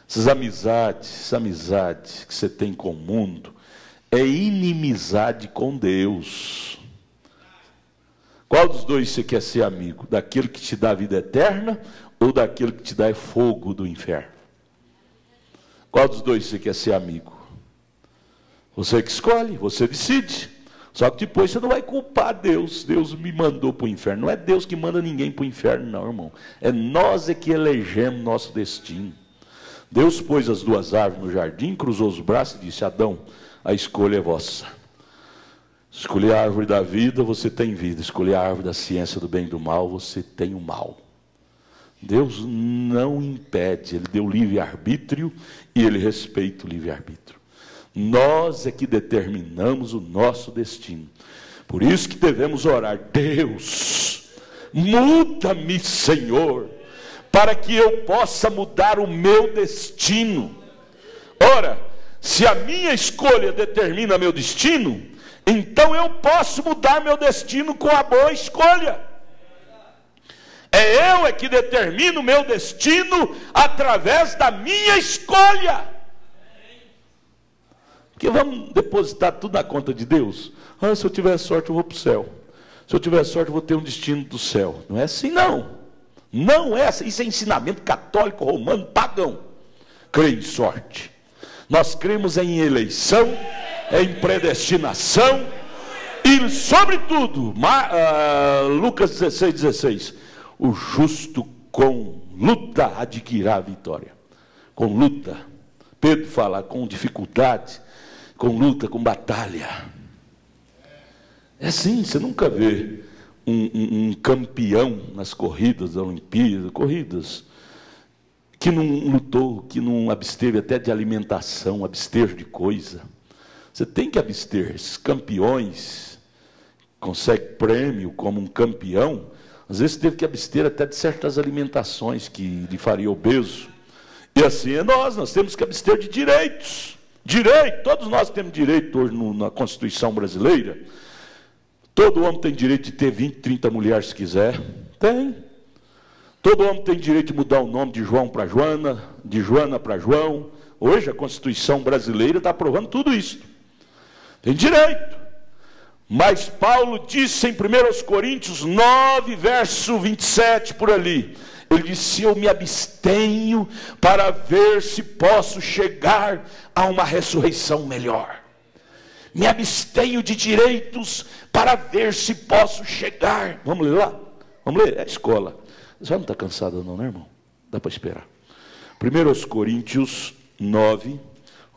essas amizades que você tem com o mundo, é inimizade com Deus. Qual dos dois você quer ser amigo? Daquele que te dá a vida eterna ou daquele que te dá fogo do inferno? Qual dos dois você quer ser amigo? Você que escolhe, você decide. Só que depois você não vai culpar Deus. Deus me mandou para o inferno. Não é Deus que manda ninguém para o inferno, não, irmão. É nós que elegemos nosso destino. Deus pôs as duas árvores no jardim, cruzou os braços e disse: Adão, a escolha é vossa. Escolher a árvore da vida, você tem vida. Escolher a árvore da ciência do bem e do mal, você tem o mal. Deus não impede. Ele deu livre-arbítrio e ele respeita o livre-arbítrio. Nós é que determinamos o nosso destino. Por isso que devemos orar: Deus, muda-me, Senhor, para que eu possa mudar o meu destino. Ora, se a minha escolha determina meu destino, então eu posso mudar meu destino com a boa escolha. É eu que determino o meu destino através da minha escolha. Porque vamos depositar tudo na conta de Deus? Se eu tiver sorte eu vou para o céu. Se eu tiver sorte eu vou ter um destino do céu. Não é assim não. Não é assim. Isso é ensinamento católico, romano, pagão. Creio em sorte. Nós cremos em eleição, em predestinação e, sobretudo, Lucas 16:16, o justo com luta adquirirá a vitória. Com luta. Pedro fala com dificuldade, com luta, com batalha. É assim, você nunca vê um campeão nas corridas da Olimpíada, corridas, que não lutou, que não absteve até de alimentação, abster de coisa. Você tem que abster. Esses campeões conseguem prêmio como um campeão, às vezes teve que abster até de certas alimentações que lhe faria obeso. E assim é nós temos que abster de direitos. Direito, todos nós temos direito hoje na Constituição brasileira. Todo homem tem direito de ter 20, 30 mulheres se quiser. Tem. Todo homem tem direito de mudar o nome de João para Joana, de Joana para João. Hoje a Constituição brasileira está aprovando tudo isso. Tem direito. Mas Paulo disse em 1 Coríntios 9, verso 27, por ali. Ele disse: eu me abstenho para ver se posso chegar a uma ressurreição melhor. Me abstenho de direitos para ver se posso chegar. Vamos ler lá? Vamos ler? É a escola. Já não está cansado não, né, irmão? Dá para esperar. 1 Coríntios 9.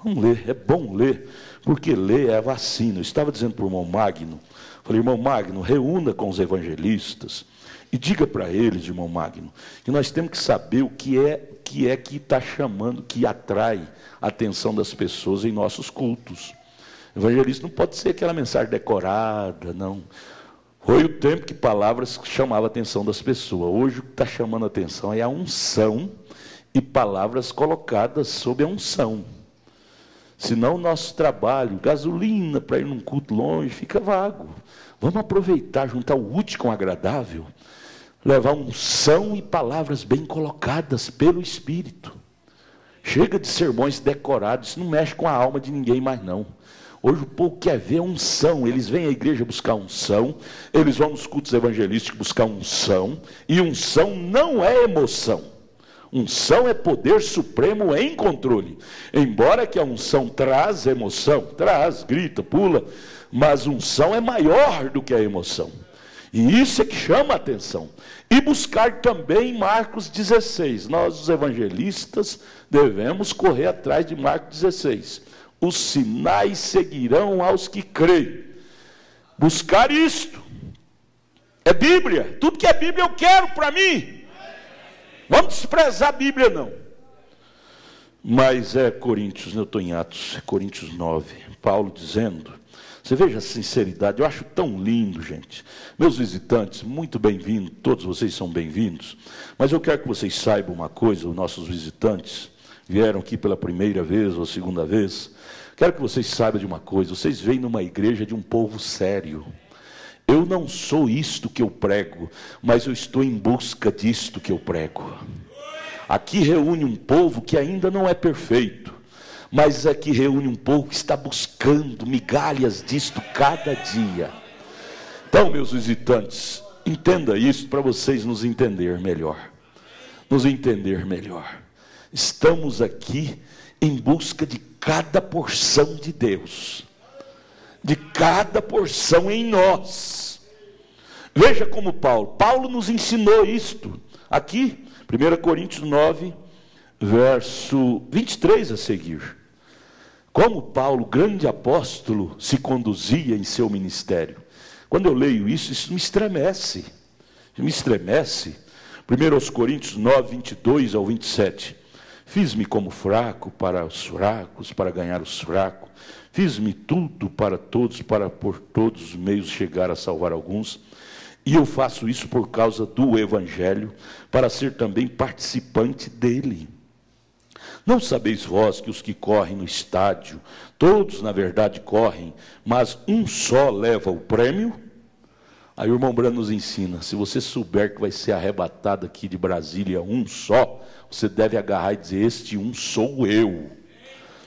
Vamos ler, é bom ler, porque ler é a vacina. Eu estava dizendo para o irmão Magno, falei: irmão Magno, reúna com os evangelistas e diga para eles, irmão Magno, que nós temos que saber o que está chamando, que atrai a atenção das pessoas em nossos cultos. Evangelista não pode ser aquela mensagem decorada, não. Foi o tempo que palavras chamavam a atenção das pessoas. Hoje o que está chamando a atenção é a unção e palavras colocadas sob a unção. Senão o nosso trabalho, gasolina para ir num culto longe, fica vago. Vamos aproveitar, juntar o útil com o agradável, levar unção e palavras bem colocadas pelo Espírito. Chega de sermões decorados, isso não mexe com a alma de ninguém mais não. Hoje o povo quer ver unção. Eles vêm à igreja buscar unção, eles vão nos cultos evangelísticos buscar unção, e unção não é emoção. Unção é poder supremo em controle. Embora que a unção traz emoção, traz, grita, pula, mas unção é maior do que a emoção. E isso é que chama a atenção. E buscar também Marcos 16. Nós, os evangelistas, devemos correr atrás de Marcos 16. Os sinais seguirão aos que creem. Buscar isto. É Bíblia. Tudo que é Bíblia eu quero para mim. Vamos desprezar a Bíblia, não. Mas é Coríntios, eu estou em Atos, é Coríntios 9, Paulo dizendo, você veja a sinceridade, eu acho tão lindo, gente. Meus visitantes, muito bem-vindos, todos vocês são bem-vindos, mas eu quero que vocês saibam uma coisa, os nossos visitantes, vieram aqui pela primeira vez ou segunda vez, quero que vocês saibam de uma coisa, vocês vêm numa igreja de um povo sério. Eu não sou isto que eu prego, mas eu estou em busca disto que eu prego. Aqui reúne um povo que ainda não é perfeito, mas aqui reúne um povo que está buscando migalhas disto cada dia. Então, meus visitantes, entenda isso para vocês nos entender melhor. Nos entender melhor. Estamos aqui em busca de cada porção de Deus. De cada porção em nós. Veja como Paulo nos ensinou isto. Aqui, 1 Coríntios 9, verso 23 a seguir. Como Paulo, grande apóstolo, se conduzia em seu ministério. Quando eu leio isso, isso me estremece. Me estremece. 1 Coríntios 9, 22 ao 27. Fiz-me como fraco para os fracos, para ganhar os fracos. Fiz-me tudo para todos, para por todos os meios chegar a salvar alguns. E eu faço isso por causa do Evangelho, para ser também participante dele. Não sabeis vós que os que correm no estádio, todos na verdade correm, mas um só leva o prêmio? Aí o irmão Brando nos ensina, se você souber que vai ser arrebatado aqui de Brasília um só, você deve agarrar e dizer, este um sou eu.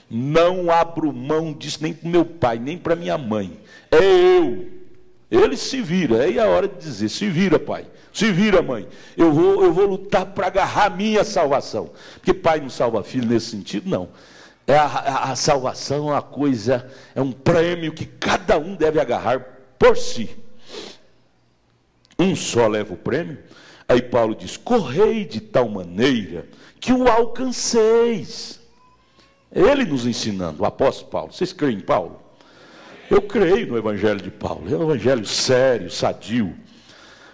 Não abro mão disso nem para meu pai, nem para minha mãe, é eu. Ele se vira, aí é a hora de dizer, se vira pai, se vira mãe, eu vou lutar para agarrar a minha salvação, porque pai não salva filho nesse sentido, não, a salvação é uma coisa, é um prêmio que cada um deve agarrar por si, um só leva o prêmio, aí Paulo diz, correi de tal maneira que o alcanceis, ele nos ensinando, o apóstolo Paulo, vocês creem em Paulo? Eu creio no Evangelho de Paulo, é um evangelho sério, sadio.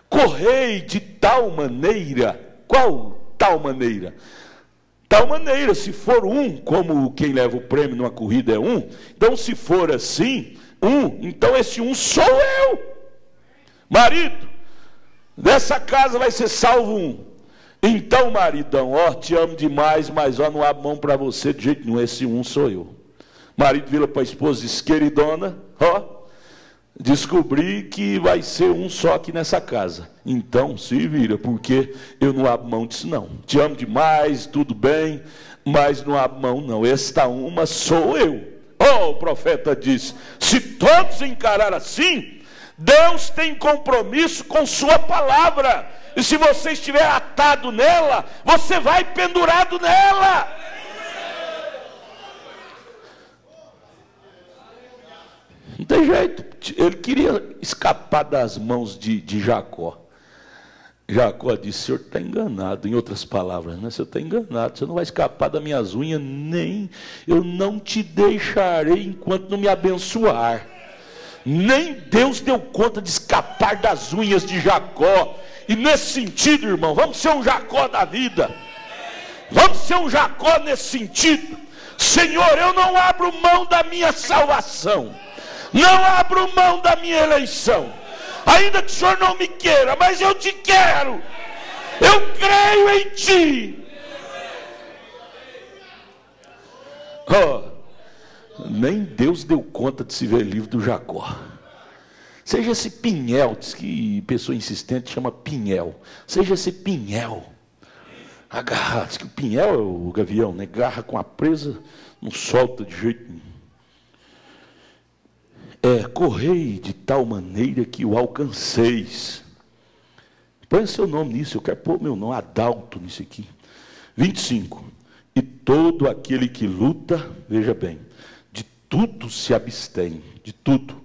Correi de tal maneira, qual tal maneira? Tal maneira, se for um, como quem leva o prêmio numa corrida é um, então se for assim, então esse um sou eu. Marido, dessa casa vai ser salvo um. Então, maridão, te amo demais, mas não abro mão para você de jeito nenhum, esse um sou eu. Marido vira para a esposa e diz, queridona, descobri que vai ser um só aqui nessa casa. Então, se vira, porque eu não abro mão disso não. Te amo demais, tudo bem, mas não abro mão não. Esta uma sou eu. O profeta disse, se todos encarar assim, Deus tem compromisso com sua palavra. E se você estiver atado nela, você vai pendurado nela. Não tem jeito, ele queria escapar das mãos de Jacó. Jacó disse, o senhor está enganado, em outras palavras, né? Você está enganado, você não vai escapar das minhas unhas, nem eu não te deixarei enquanto não me abençoar. Nem Deus deu conta de escapar das unhas de Jacó. E nesse sentido, irmão, vamos ser um Jacó da vida. Vamos ser um Jacó nesse sentido. Senhor, eu não abro mão da minha salvação. Não abro mão da minha eleição. Ainda que o Senhor não me queira, mas eu te quero. Eu creio em ti. Nem Deus deu conta de se ver livre do Jacó. Seja esse pinhel, diz que pessoa insistente chama pinhel. Seja esse pinhel. Agarra, diz que o pinhel é o gavião, né? Agarra com a presa, não solta de jeito nenhum. Correi de tal maneira que o alcanceis. Põe seu nome nisso, eu quero pôr meu nome, Adalto, nisso aqui. 25. E todo aquele que luta, veja bem, de tudo se abstém, de tudo.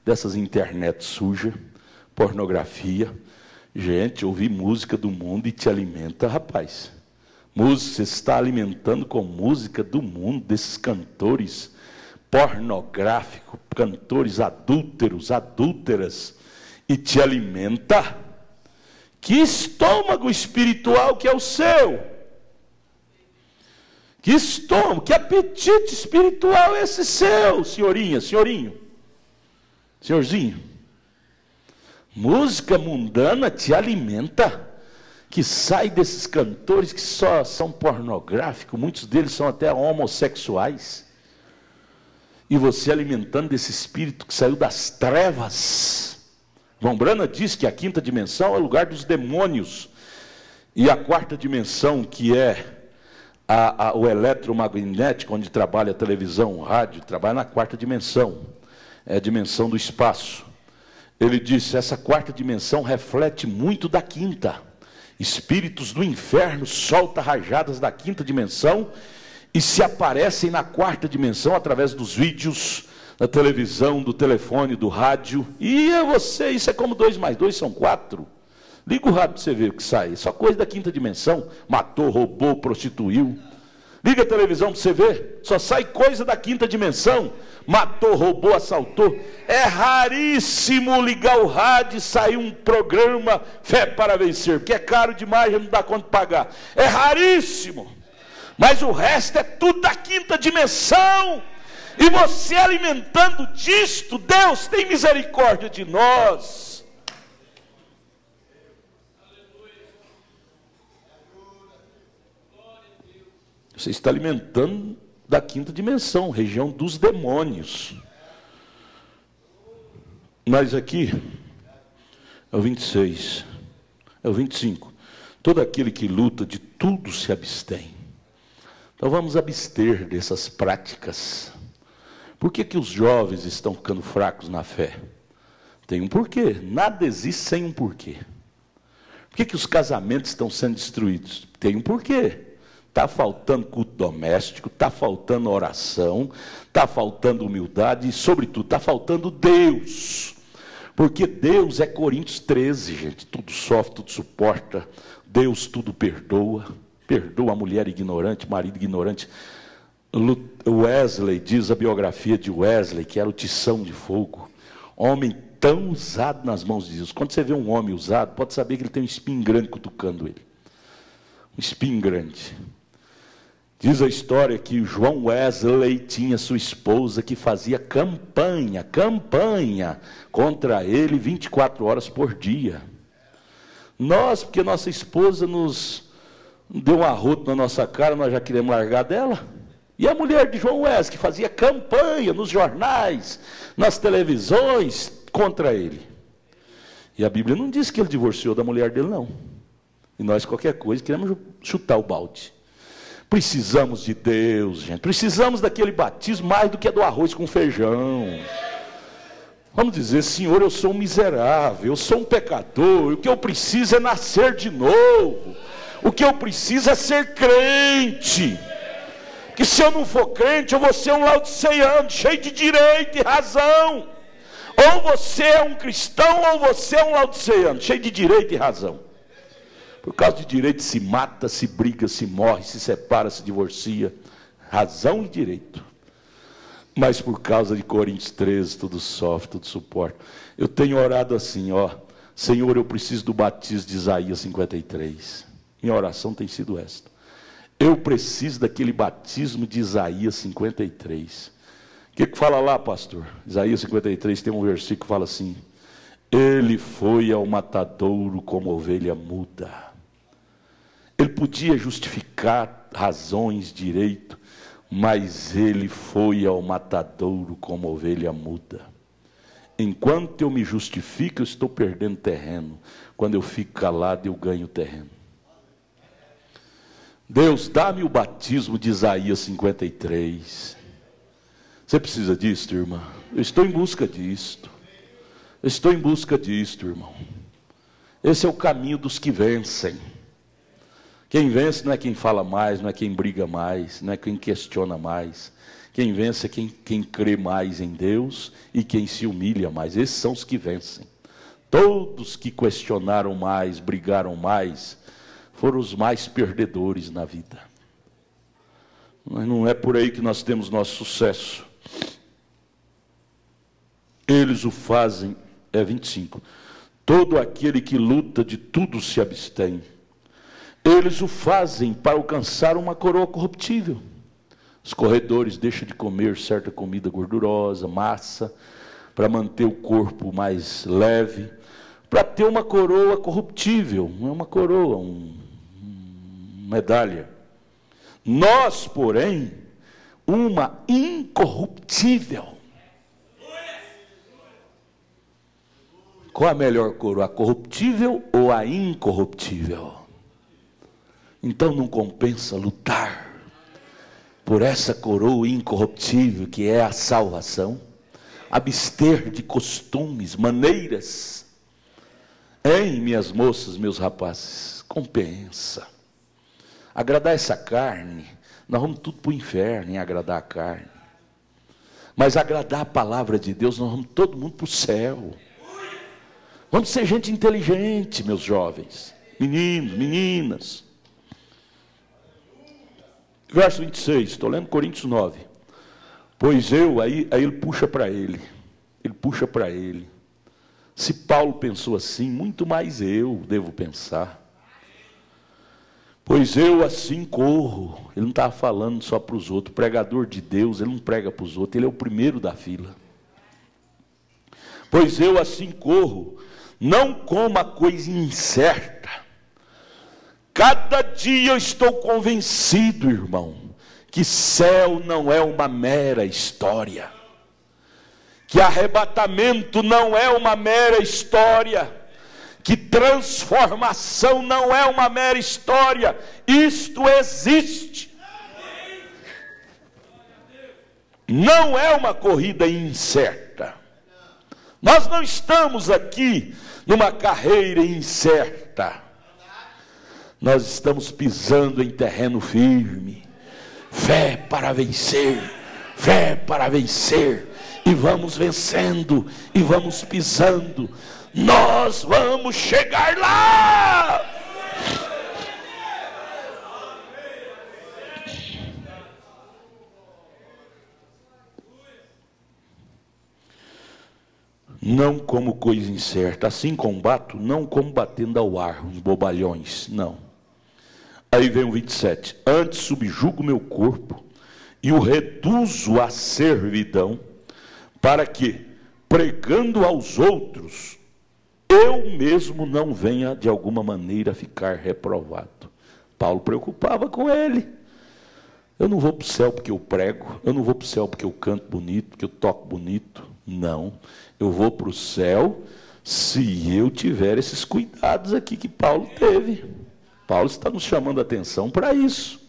Dessas internet suja, pornografia. Gente, ouvir música do mundo e te alimenta, rapaz. Música, você está alimentando com música do mundo, desses cantores pornográficos, cantores adúlteros, adúlteras, e te alimenta. Que estômago espiritual que é o seu? Que estômago, que apetite espiritual é esse seu, senhorinha, senhorinho, senhorzinho? Música mundana te alimenta, que sai desses cantores que só são pornográficos, muitos deles são até homossexuais. E você alimentando desse espírito que saiu das trevas. Von Branham diz que a quinta dimensão é o lugar dos demônios. E a quarta dimensão, que é o eletromagnético, onde trabalha a televisão, o rádio, trabalha na quarta dimensão. É a dimensão do espaço. Ele disse, essa quarta dimensão reflete muito da quinta. Espíritos do inferno soltam rajadas da quinta dimensão e se aparecem na quarta dimensão através dos vídeos, da televisão, do telefone, do rádio. E você, isso é como 2 mais 2 são 4. Liga o rádio para você ver o que sai. Só coisa da quinta dimensão. Matou, roubou, prostituiu. Liga a televisão para você ver. Só sai coisa da quinta dimensão. Matou, roubou, assaltou. É raríssimo ligar o rádio e sair um programa Fé para Vencer, porque é caro demais, já não dá conta de pagar. É raríssimo. Mas o resto é tudo da quinta dimensão. E você alimentando disto, Deus tem misericórdia de nós. Você está alimentando da quinta dimensão, região dos demônios. Mas aqui é o 26, é o 25. Todo aquele que luta de tudo se abstém. Então vamos abster dessas práticas. Por que os jovens estão ficando fracos na fé? Tem um porquê. Nada existe sem um porquê. Por que os casamentos estão sendo destruídos? Tem um porquê. Está faltando culto doméstico, está faltando oração, está faltando humildade e, sobretudo, está faltando Deus. Porque Deus é Coríntios 13, gente. Tudo sofre, tudo suporta. Deus tudo perdoa. Perdoa a mulher ignorante, marido ignorante. Wesley, diz a biografia de Wesley, que era o tição de fogo. Homem tão usado nas mãos de Jesus. Quando você vê um homem usado, pode saber que ele tem um espinho grande cutucando ele. Um espinho grande. Diz a história que João Wesley tinha sua esposa que fazia campanha contra ele 24 horas por dia. Nós, porque nossa esposa nos deu um arroto na nossa cara, nós já queremos largar dela. E a mulher de João Wesley, que fazia campanha nos jornais, nas televisões, contra ele. E a Bíblia não diz que ele divorciou da mulher dele, não. E nós, qualquer coisa, queremos chutar o balde. Precisamos de Deus, gente. Precisamos daquele batismo mais do que do arroz com feijão. Vamos dizer, Senhor, eu sou um miserável, eu sou um pecador, o que eu preciso é nascer de novo. O que eu preciso é ser crente. Que se eu não for crente, eu vou ser um laodiceano, cheio de direito e razão. Ou você é um cristão, ou você é um laodiceano, cheio de direito e razão. Por causa de direito se mata, se briga, se morre, se separa, se divorcia. Razão e direito. Mas por causa de Coríntios 13, tudo sofre, tudo suporta. Eu tenho orado assim, Senhor, eu preciso do batismo de Isaías 53. Minha oração tem sido esta. Eu preciso daquele batismo de Isaías 53. O que fala lá, pastor? Isaías 53 tem um versículo que fala assim: ele foi ao matadouro como ovelha muda. Ele podia justificar razões, direito, mas ele foi ao matadouro como ovelha muda. Enquanto eu me justifico, eu estou perdendo terreno. Quando eu fico calado, eu ganho terreno. Deus, dá-me o batismo de Isaías 53. Você precisa disso, irmã? Eu estou em busca disto. Eu estou em busca disto, irmão. Esse é o caminho dos que vencem. Quem vence não é quem fala mais, não é quem briga mais, não é quem questiona mais. Quem vence é quem crê mais em Deus e quem se humilha mais. Esses são os que vencem. Todos que questionaram mais, brigaram mais, foram os mais perdedores na vida. Mas não é por aí que nós temos nosso sucesso. Eles o fazem, 25. Todo aquele que luta de tudo se abstém. Eles o fazem para alcançar uma coroa corruptível. Os corredores deixam de comer certa comida gordurosa, massa, para manter o corpo mais leve, para ter uma coroa corruptível, não é uma coroa, uma medalha. Nós, porém, uma incorruptível. Qual a melhor coroa, a corruptível ou a incorruptível? Então não compensa lutar por essa coroa incorruptível que é a salvação, abster de costumes, maneiras. Hein, minhas moças, meus rapazes, compensa. Agradar essa carne, nós vamos tudo para o inferno em agradar a carne. Mas agradar a palavra de Deus, nós vamos todo mundo para o céu. Vamos ser gente inteligente, meus jovens, meninos, meninas. Verso 26, estou lendo Coríntios 9. Pois aí ele puxa para ele. Ele puxa para ele. Se Paulo pensou assim, muito mais eu devo pensar. Pois eu assim corro. Ele não estava falando só para os outros. O pregador de Deus, ele não prega para os outros. Ele é o primeiro da fila. Pois eu assim corro, não como a coisa incerta. Cada dia eu estou convencido, irmão, que céu não é uma mera história. Que arrebatamento não é uma mera história. Que transformação não é uma mera história. Isto existe. Não é uma corrida incerta. Nós não estamos aqui numa carreira incerta. Nós estamos pisando em terreno firme. Fé para vencer. Fé para vencer. E vamos vencendo. E vamos pisando. Nós vamos chegar lá. Não como coisa incerta. Assim combato, não como batendo ao ar, uns bobalhões, não. Aí vem o 27. Antes subjugo meu corpo e o reduzo à servidão, para que, pregando aos outros, eu mesmo não venha de alguma maneira ficar reprovado. Paulo preocupava com ele. Eu não vou para o céu porque eu prego, eu não vou para o céu porque eu canto bonito, porque eu toco bonito. Não, eu vou para o céu se eu tiver esses cuidados aqui que Paulo teve. Paulo está nos chamando a atenção para isso.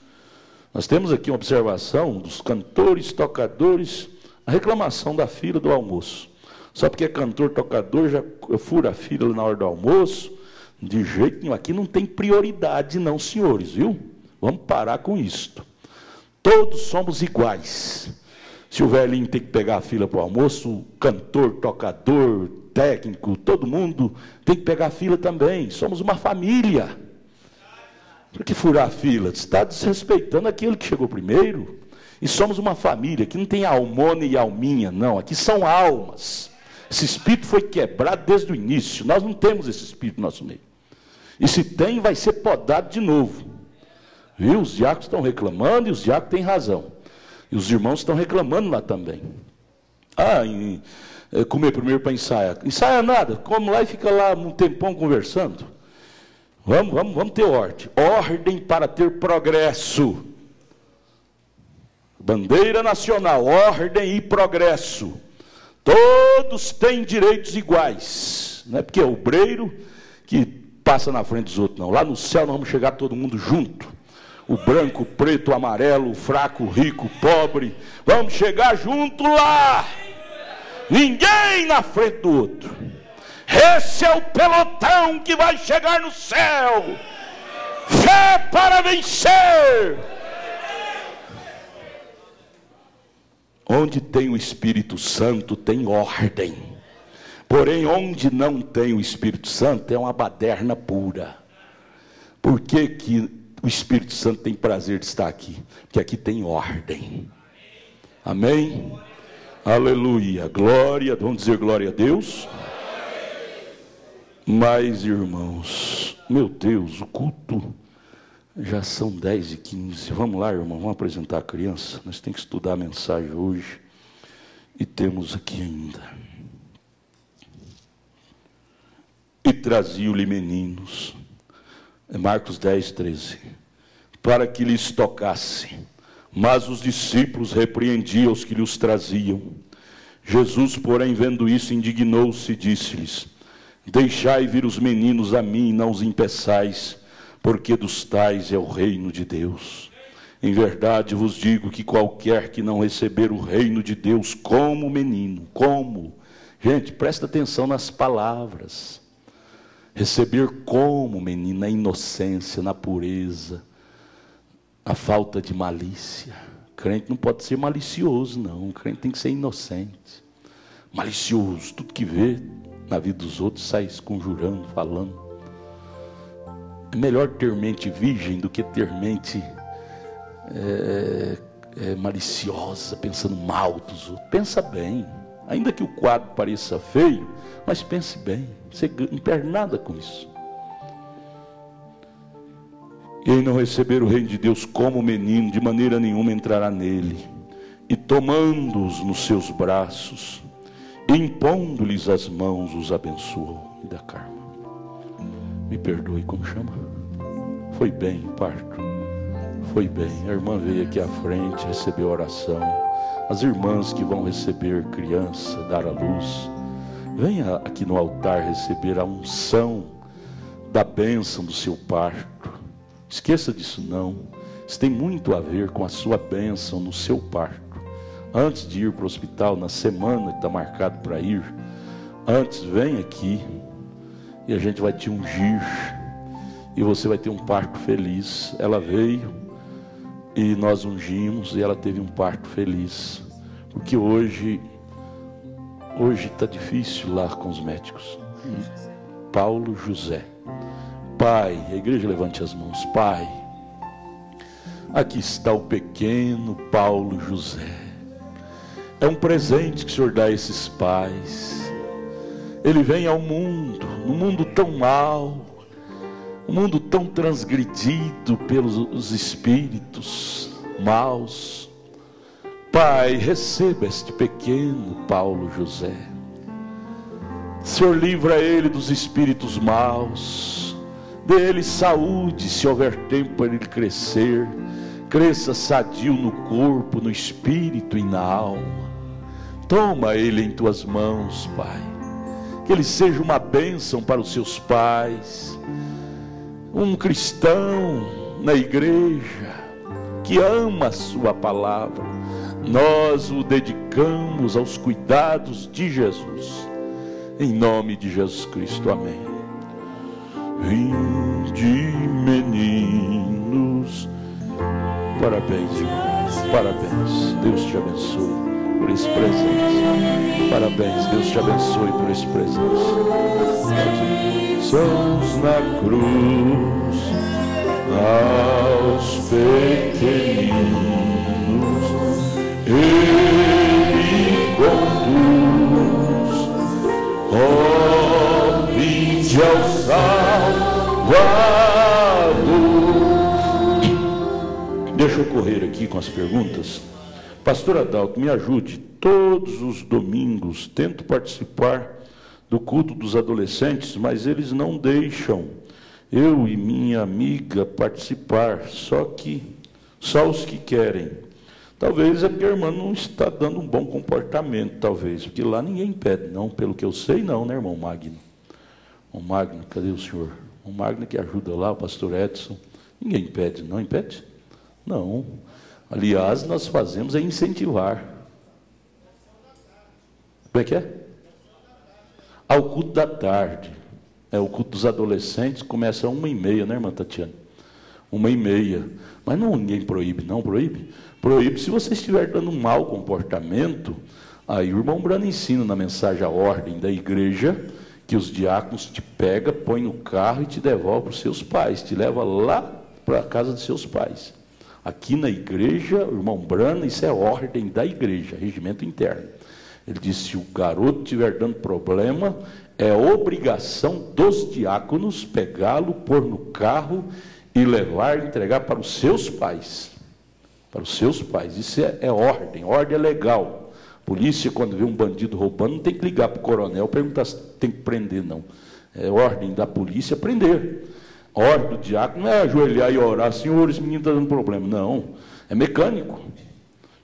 Nós temos aqui uma observação dos cantores, tocadores, a reclamação da fila do almoço. Só porque é cantor, tocador, já fura a fila na hora do almoço. De jeito nenhum, aqui não tem prioridade não, senhores, viu? Vamos parar com isto. Todos somos iguais. Se o velhinho tem que pegar a fila para o almoço, o cantor, tocador, técnico, todo mundo tem que pegar a fila também. Somos uma família. Por que furar a fila? Você está desrespeitando aquele que chegou primeiro. E somos uma família. Aqui não tem almona e alminha, não. Aqui são almas. Esse espírito foi quebrado desde o início. Nós não temos esse espírito no nosso meio. E se tem, vai ser podado de novo. Viu? Os diáconos estão reclamando e os diáconos têm razão. E os irmãos estão reclamando lá também. Comer primeiro para ensaiar. Ensaia nada, come lá e fica lá um tempão conversando. Vamos ter ordem. Ordem para ter progresso. Bandeira nacional, ordem e progresso. Todos têm direitos iguais. Não é porque é o obreiro que passa na frente dos outros, não. Lá no céu nós vamos chegar todo mundo junto. O branco, o preto, o amarelo, o fraco, o rico, o pobre. Vamos chegar junto lá. Ninguém na frente do outro. Esse é o pelotão que vai chegar no céu. Fé para vencer. Onde tem o Espírito Santo tem ordem. Porém, onde não tem o Espírito Santo é uma baderna pura. Por que o Espírito Santo tem prazer de estar aqui? Porque aqui tem ordem. Amém? Aleluia. Glória, vamos dizer glória a Deus. Mas, irmãos, meu Deus, o culto Já são 10h15. Vamos lá, irmão, vamos apresentar a criança. Nós temos que estudar a mensagem hoje. E temos aqui ainda. E traziam-lhe meninos. É Marcos 10:13. Para que lhes tocasse. Mas os discípulos repreendiam os que lhes traziam. Jesus, porém, vendo isso, indignou-se e disse-lhes: Deixai vir os meninos a mim, e não os impeçais, porque dos tais é o reino de Deus. Em verdade vos digo que qualquer que não receber o reino de Deus como menino, como? Gente, presta atenção nas palavras. Receber como menino, na inocência, na pureza, a falta de malícia. Crente não pode ser malicioso, não. O crente tem que ser inocente. Malicioso, tudo que vê na vida dos outros sai esconjurando, falando. É melhor ter mente virgem do que ter mente maliciosa, pensando mal dos outros. Pensa bem, ainda que o quadro pareça feio, mas pense bem, você não perde nada com isso. Quem não receber o reino de Deus como menino, de maneira nenhuma entrará nele. E tomando-os nos seus braços, e impondo-lhes as mãos, os abençoou. Me dá Carma. Me perdoe, como chama? Foi bem o parto. Foi bem. A irmã veio aqui à frente, recebeu a oração. As irmãs que vão receber criança, dar à luz, venha aqui no altar receber a unção da bênção do seu parto. Esqueça disso não. Isso tem muito a ver com a sua bênção no seu parto. Antes de ir para o hospital, na semana que está marcado para ir, antes vem aqui e a gente vai te ungir e você vai ter um parto feliz. Ela veio e nós ungimos e ela teve um parto feliz, porque hoje está difícil lá com os médicos. Paulo José. Pai, a igreja levante as mãos. Pai, aqui está o pequeno Paulo José. É um presente que o Senhor dá a esses pais. Ele vem ao mundo, num mundo tão mau, um mundo tão transgredido pelos espíritos maus. Pai, receba este pequeno Paulo José. Senhor, livra ele dos espíritos maus. Dê-lhe saúde, se houver tempo para ele crescer. Cresça sadio no corpo, no espírito e na alma. Toma ele em tuas mãos, Pai. Que ele seja uma bênção para os seus pais. Um cristão na igreja que ama a sua palavra. Nós o dedicamos aos cuidados de Jesus. Em nome de Jesus Cristo, amém. Vinde, meninos. Parabéns, irmãos. Parabéns. Deus te abençoe por esse presente. Parabéns. Deus te abençoe por esse presente. Sãos na cruz, aos pequeninos, Ele conduz. Ó, vinde ao Salvador. Deixa eu correr aqui com as perguntas. Pastor Adalto, me ajude. Todos os domingos tento participar do culto dos adolescentes, mas eles não deixam eu e minha amiga participar, só os que querem. Talvez é porque a irmã não está dando um bom comportamento, talvez, porque lá ninguém impede, não, pelo que eu sei, não, né, irmão Magno? Irmão Magno, cadê o senhor? O Magno que ajuda lá, o pastor Edson. Ninguém impede, não impede? Não. Aliás, nós fazemos é incentivar. Como é que é? Ao culto da tarde. O culto dos adolescentes começa às 1h30, né, irmã Tatiana? 1h30. Mas não, ninguém proíbe, não proíbe? Proíbe se você estiver dando um mau comportamento. Aí o irmão Brano ensina na mensagem a ordem da igreja, que os diáconos te pegam, põe no carro e te devolve para os seus pais, te leva lá para a casa dos seus pais. Aqui na igreja, o irmão Brano, isso é ordem da igreja, regimento interno. Ele disse, se o garoto estiver dando problema, é obrigação dos diáconos pegá-lo, pôr no carro e levar e entregar para os seus pais. Para os seus pais. Isso é ordem. Ordem é legal. Polícia, quando vê um bandido roubando, não tem que ligar para o coronel perguntar se tem que prender, não. É ordem da polícia prender. A ordem do diácono não é ajoelhar e orar, Senhor, esse menino está dando problema. Não. É mecânico.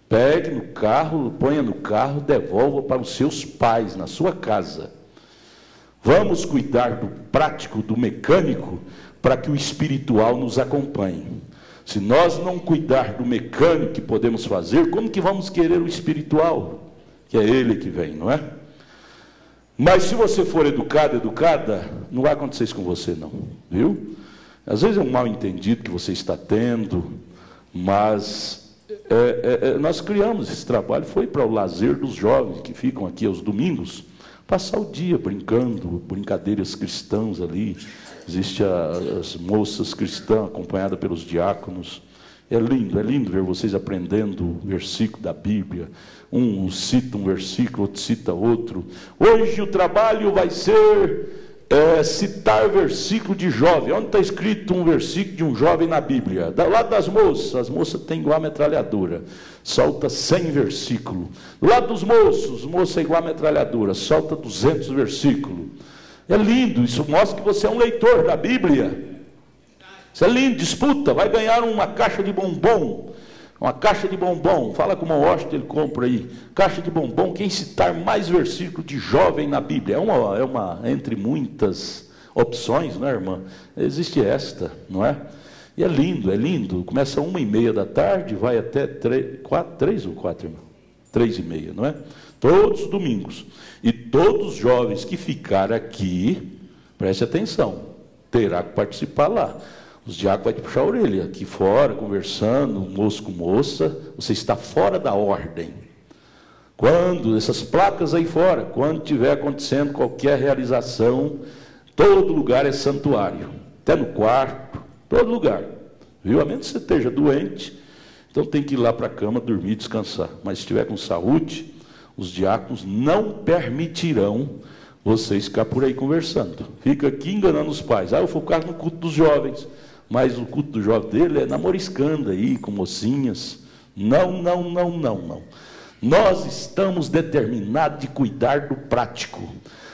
Pegue no carro, ponha no carro, devolva para os seus pais, na sua casa. Vamos cuidar do prático, do mecânico, para que o espiritual nos acompanhe. Se nós não cuidar do mecânico que podemos fazer, como que vamos querer o espiritual? Que é ele que vem, não é? Mas se você for educado, educada, não vai acontecer isso com você não, viu? Às vezes é um mal entendido que você está tendo, mas nós criamos esse trabalho, foi para o lazer dos jovens que ficam aqui aos domingos, passar o dia brincando, brincadeiras cristãs ali. Existem as moças cristãs acompanhadas pelos diáconos. É lindo ver vocês aprendendo o versículo da Bíblia. Um cita um versículo, outro cita outro. Hoje o trabalho vai ser citar versículo de jovem. Onde está escrito um versículo de um jovem na Bíblia? Do lado das moças, as moças têm igual a metralhadora, solta 100 versículos. Do lado dos moços, moça é igual a metralhadora, solta 200 versículos. É lindo, isso mostra que você é um leitor da Bíblia. Isso é lindo, disputa, vai ganhar uma caixa de bombom. Uma caixa de bombom, fala com o Washington, ele compra aí. Caixa de bombom, quem citar mais versículos de jovem na Bíblia? É uma entre muitas opções, não é, irmã? Existe esta, não é? E é lindo. Começa 1h30 da tarde, vai até 3 ou 4, irmão? 3h30, não é? Todos os domingos. E todos os jovens que ficarem aqui, preste atenção, terá que participar lá. Os diáconos vão te puxar a orelha, aqui fora, conversando, moço com moça, você está fora da ordem. Quando, essas placas aí fora, quando estiver acontecendo qualquer realização, todo lugar é santuário, até no quarto, todo lugar. Viu? A menos que você esteja doente, então tem que ir lá para a cama, dormir, descansar. Mas se estiver com saúde, os diáconos não permitirão vocês ficar por aí conversando. Fica aqui enganando os pais. Eu vou ficar no culto dos jovens. Mas o culto do jovem dele é namoriscando aí, com mocinhas. Não. Nós estamos determinados de cuidar do prático.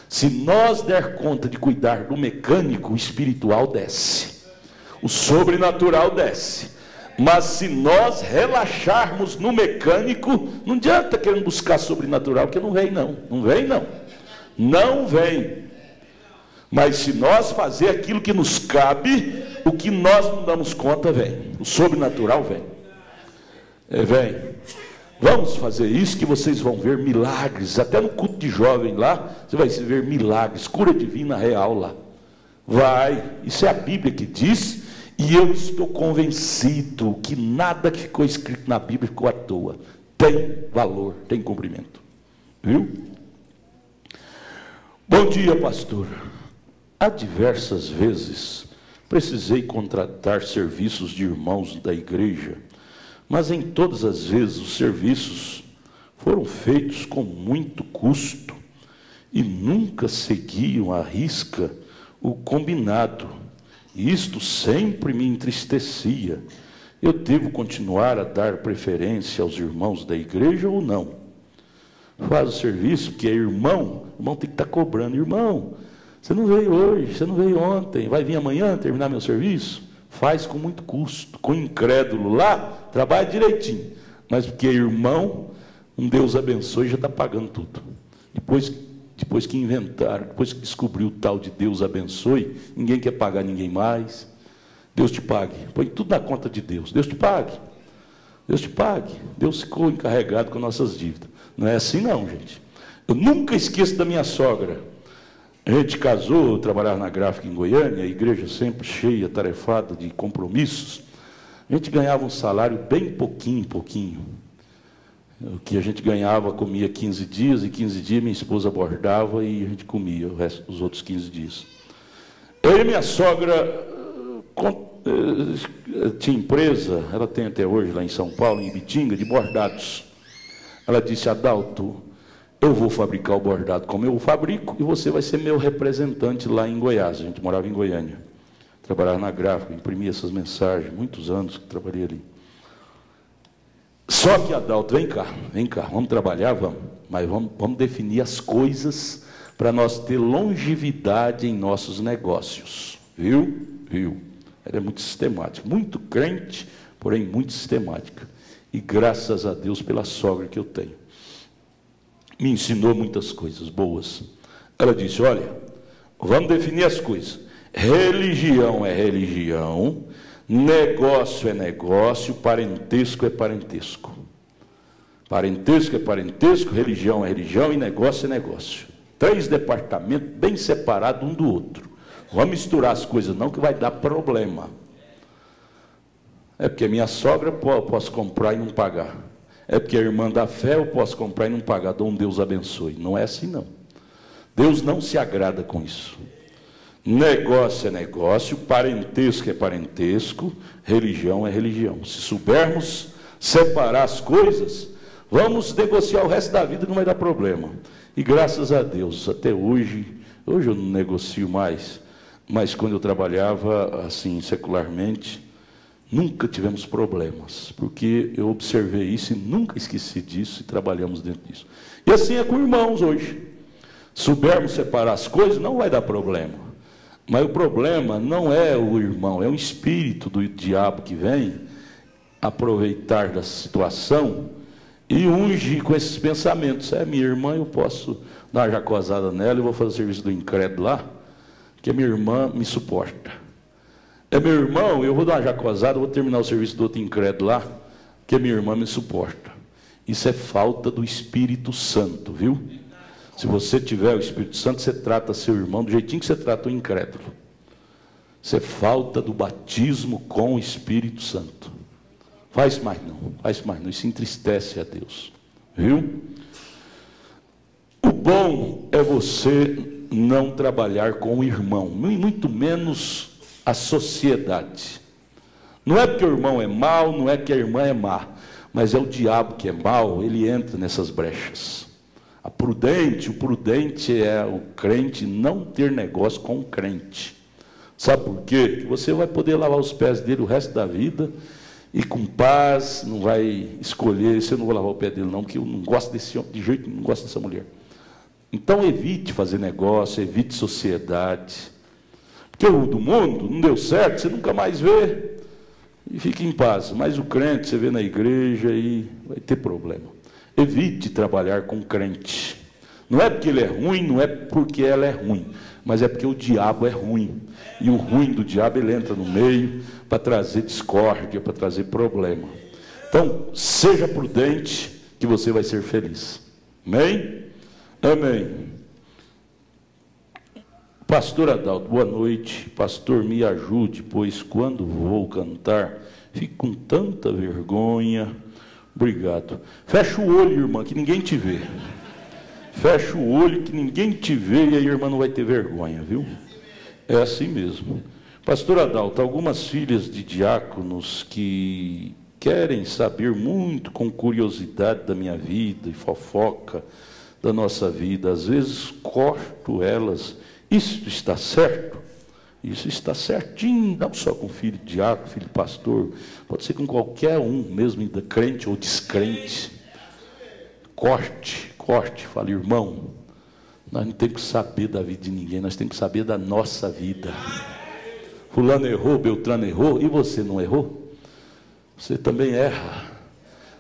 Se nós der conta de cuidar do mecânico, o espiritual desce. O sobrenatural desce. Mas se nós relaxarmos no mecânico, não adianta querer buscar sobrenatural, porque não vem não. Não vem. Mas se nós fazer aquilo que nos cabe, o que nós não damos conta vem. O sobrenatural vem. Vem. Vamos fazer isso que vocês vão ver milagres. Até no culto de jovem lá, você vai ver milagres, cura divina real lá. Vai. Isso é a Bíblia que diz. E eu estou convencido que nada que ficou escrito na Bíblia ficou à toa. Tem valor, tem cumprimento. Viu? Bom dia, pastor. Há diversas vezes precisei contratar serviços de irmãos da igreja, mas em todas as vezes os serviços foram feitos com muito custo e nunca seguiam à risca o combinado. Isto sempre me entristecia. Eu devo continuar a dar preferência aos irmãos da igreja ou não? Faz o serviço, porque é irmão, o irmão tem que estar cobrando. Irmão, você não veio hoje, você não veio ontem, vai vir amanhã terminar meu serviço? Faz com muito custo. Com incrédulo lá, trabalha direitinho. Mas porque é irmão, um Deus abençoe já está pagando tudo. Depois que inventaram, depois que descobriu o tal de Deus abençoe, ninguém quer pagar ninguém mais. Deus te pague. Põe tudo na conta de Deus. Deus te pague. Deus te pague. Deus ficou encarregado com nossas dívidas. Não é assim não, gente. Eu nunca esqueço da minha sogra. A gente casou, eu trabalhava na gráfica em Goiânia, a igreja sempre cheia, tarefada de compromissos. A gente ganhava um salário bem pouquinho. O que a gente ganhava, comia 15 dias, e 15 dias minha esposa bordava e a gente comia os outros 15 dias. Eu e minha sogra tinha empresa, ela tem até hoje lá em São Paulo, em Ibitinga, de bordados. Ela disse: Adalto, eu vou fabricar o bordado como eu fabrico e você vai ser meu representante lá em Goiás. A gente morava em Goiânia. trabalhava na gráfica, imprimia essas mensagens, muitos anos que trabalhei ali. Só que, Adalto, vem cá, vamos trabalhar, vamos, mas vamos definir as coisas para nós ter longevidade em nossos negócios, viu? Ela é muito sistemática, muito crente, porém muito sistemática, e graças a Deus pela sogra que eu tenho, me ensinou muitas coisas boas. Ela disse, olha, vamos definir as coisas, religião é religião, negócio é negócio, parentesco é parentesco. Parentesco é parentesco, religião é religião e negócio é negócio. 3 departamentos bem separados um do outro. Vamos misturar as coisas não, que vai dar problema. É porque minha sogra eu posso comprar e não pagar. É porque a irmã da fé eu posso comprar e não pagar. Dom Deus abençoe. Não é assim não. Deus não se agrada com isso. Negócio é negócio, parentesco é parentesco, religião é religião. Se soubermos separar as coisas, vamos negociar o resto da vida, não vai dar problema. E graças a Deus, até hoje eu não negocio mais, mas quando eu trabalhava assim secularmente, nunca tivemos problemas, porque eu observei isso e nunca esqueci disso e trabalhamos dentro disso. E assim é com irmãos hoje. Soubermos separar as coisas, não vai dar problema. Mas o problema não é o irmão, é o espírito do diabo que vem aproveitar da situação e unge com esses pensamentos. É minha irmã, eu posso dar uma jacosada nela e vou fazer o serviço do incrédulo lá, porque minha irmã me suporta. É meu irmão, eu vou dar uma jacosada, vou terminar o serviço do outro incrédulo lá, porque minha irmã me suporta. Isso é falta do Espírito Santo, viu? Se você tiver o Espírito Santo, você trata seu irmão do jeitinho que você trata o incrédulo. Isso é falta do batismo com o Espírito Santo. Faz mais não, isso entristece a Deus, viu? O bom é você não trabalhar com o irmão, muito menos a sociedade. Não é porque o irmão é mau, não é que a irmã é má, mas é o diabo que é mau, ele entra nessas brechas. O prudente é o crente não ter negócio com o crente. Sabe por quê? Que você vai poder lavar os pés dele o resto da vida e com paz, não vai escolher, eu não vou lavar o pé dele não, porque eu não gosto desse homem, de jeito nenhum, não gosto dessa mulher. Então evite fazer negócio, evite sociedade. Porque o do mundo não deu certo, você nunca mais vê e fique em paz. Mas o crente, você vê na igreja e vai ter problema. Evite trabalhar com crente. Não é porque ele é ruim, não é porque ela é ruim, mas é porque o diabo é ruim. E o ruim do diabo, ele entra no meio para trazer discórdia, para trazer problema. Então, seja prudente, que você vai ser feliz. Amém? Amém. Pastor Adalto, boa noite. Pastor, me ajude, pois quando vou cantar, fico com tanta vergonha. Obrigado. Fecha o olho, irmã, que ninguém te vê. Fecha o olho, que ninguém te vê, e a irmã não vai ter vergonha, viu? É assim mesmo. Pastor Adalto, algumas filhas de diáconos que querem saber muito com curiosidade da minha vida e fofoca da nossa vida, às vezes corto elas. Isso está certo? Isso está certinho, não só com filho de diácono, filho de pastor, pode ser com qualquer um, mesmo ainda crente ou descrente. Corte, fala, irmão, nós não temos que saber da vida de ninguém, nós temos que saber da nossa vida. Fulano errou, Beltrano errou, e você não errou? Você também erra.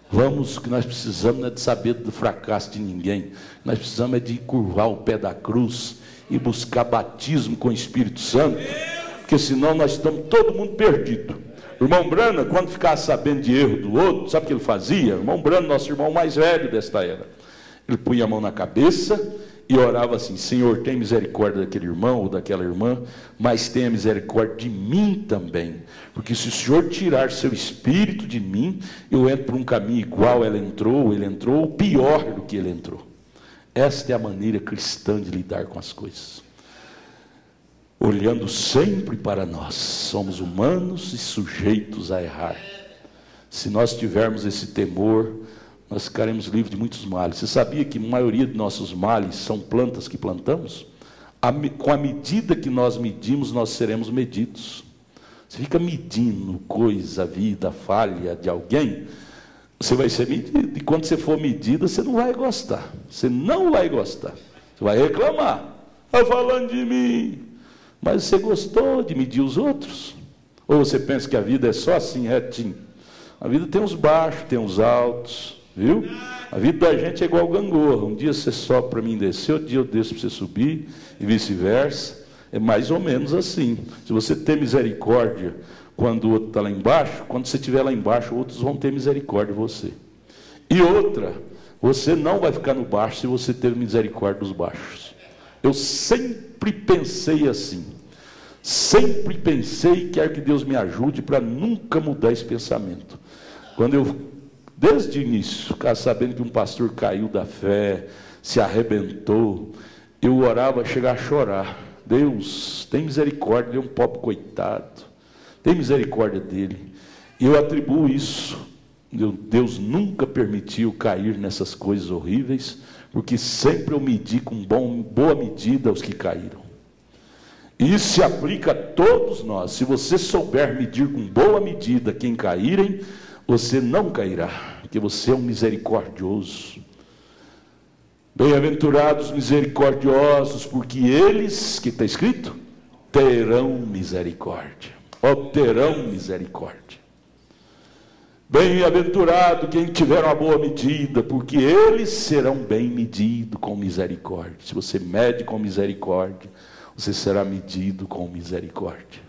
O que nós precisamos não é de saber do fracasso de ninguém, nós precisamos é de curvar o pé da cruz e buscar batismo com o Espírito Santo, porque senão nós estamos todo mundo perdido. O irmão Brana, quando ficava sabendo de erro do outro, sabe o que ele fazia? O irmão Brana, nosso irmão mais velho desta era, ele punha a mão na cabeça e orava assim: Senhor, tem misericórdia daquele irmão ou daquela irmã, mas tenha misericórdia de mim também, porque se o Senhor tirar seu espírito de mim, eu entro por um caminho igual ele entrou, ou pior do que ele entrou. Esta é a maneira cristã de lidar com as coisas, olhando sempre para nós. Somos humanos e sujeitos a errar. Se nós tivermos esse temor, nós ficaremos livres de muitos males. Você sabia que a maioria de nossos males são plantas que plantamos? Com a medida que nós medimos, nós seremos medidos. você fica medindo coisa, vida, falha de alguém, você vai ser medido. E quando você for medido, você não vai gostar. Você não vai gostar. Você vai reclamar. Está falando de mim. Mas você gostou de medir os outros? Ou você pensa que a vida é só assim, retinho? A vida tem uns baixos, tem uns altos, viu? A vida da gente é igual gangorra. Um dia você sobe para mim descer, outro dia eu desço para você subir, e vice-versa. É mais ou menos assim. Se você ter misericórdia quando o outro está lá embaixo, quando você estiver lá embaixo, outros vão ter misericórdia de você. E outra, você não vai ficar no baixo se você ter misericórdia dos baixos. Eu sempre pensei assim. Sempre pensei, quero que Deus me ajude para nunca mudar esse pensamento. Quando eu, desde o início, ficar sabendo que um pastor caiu da fé, se arrebentou, eu orava, chegar a chorar. Deus, tem misericórdia de um pobre coitado, tem misericórdia dele. E eu atribuo isso. Deus nunca permitiu cair nessas coisas horríveis, porque sempre eu medi com boa medida os que caíram. E isso se aplica a todos nós. Se você souber medir com boa medida quem caírem, você não cairá, porque você é um misericordioso. Bem-aventurados misericordiosos, porque eles, que está escrito, terão misericórdia, obterão misericórdia. Bem-aventurado quem tiver uma boa medida, porque eles serão bem medidos com misericórdia. Se você mede com misericórdia, você será medido com misericórdia.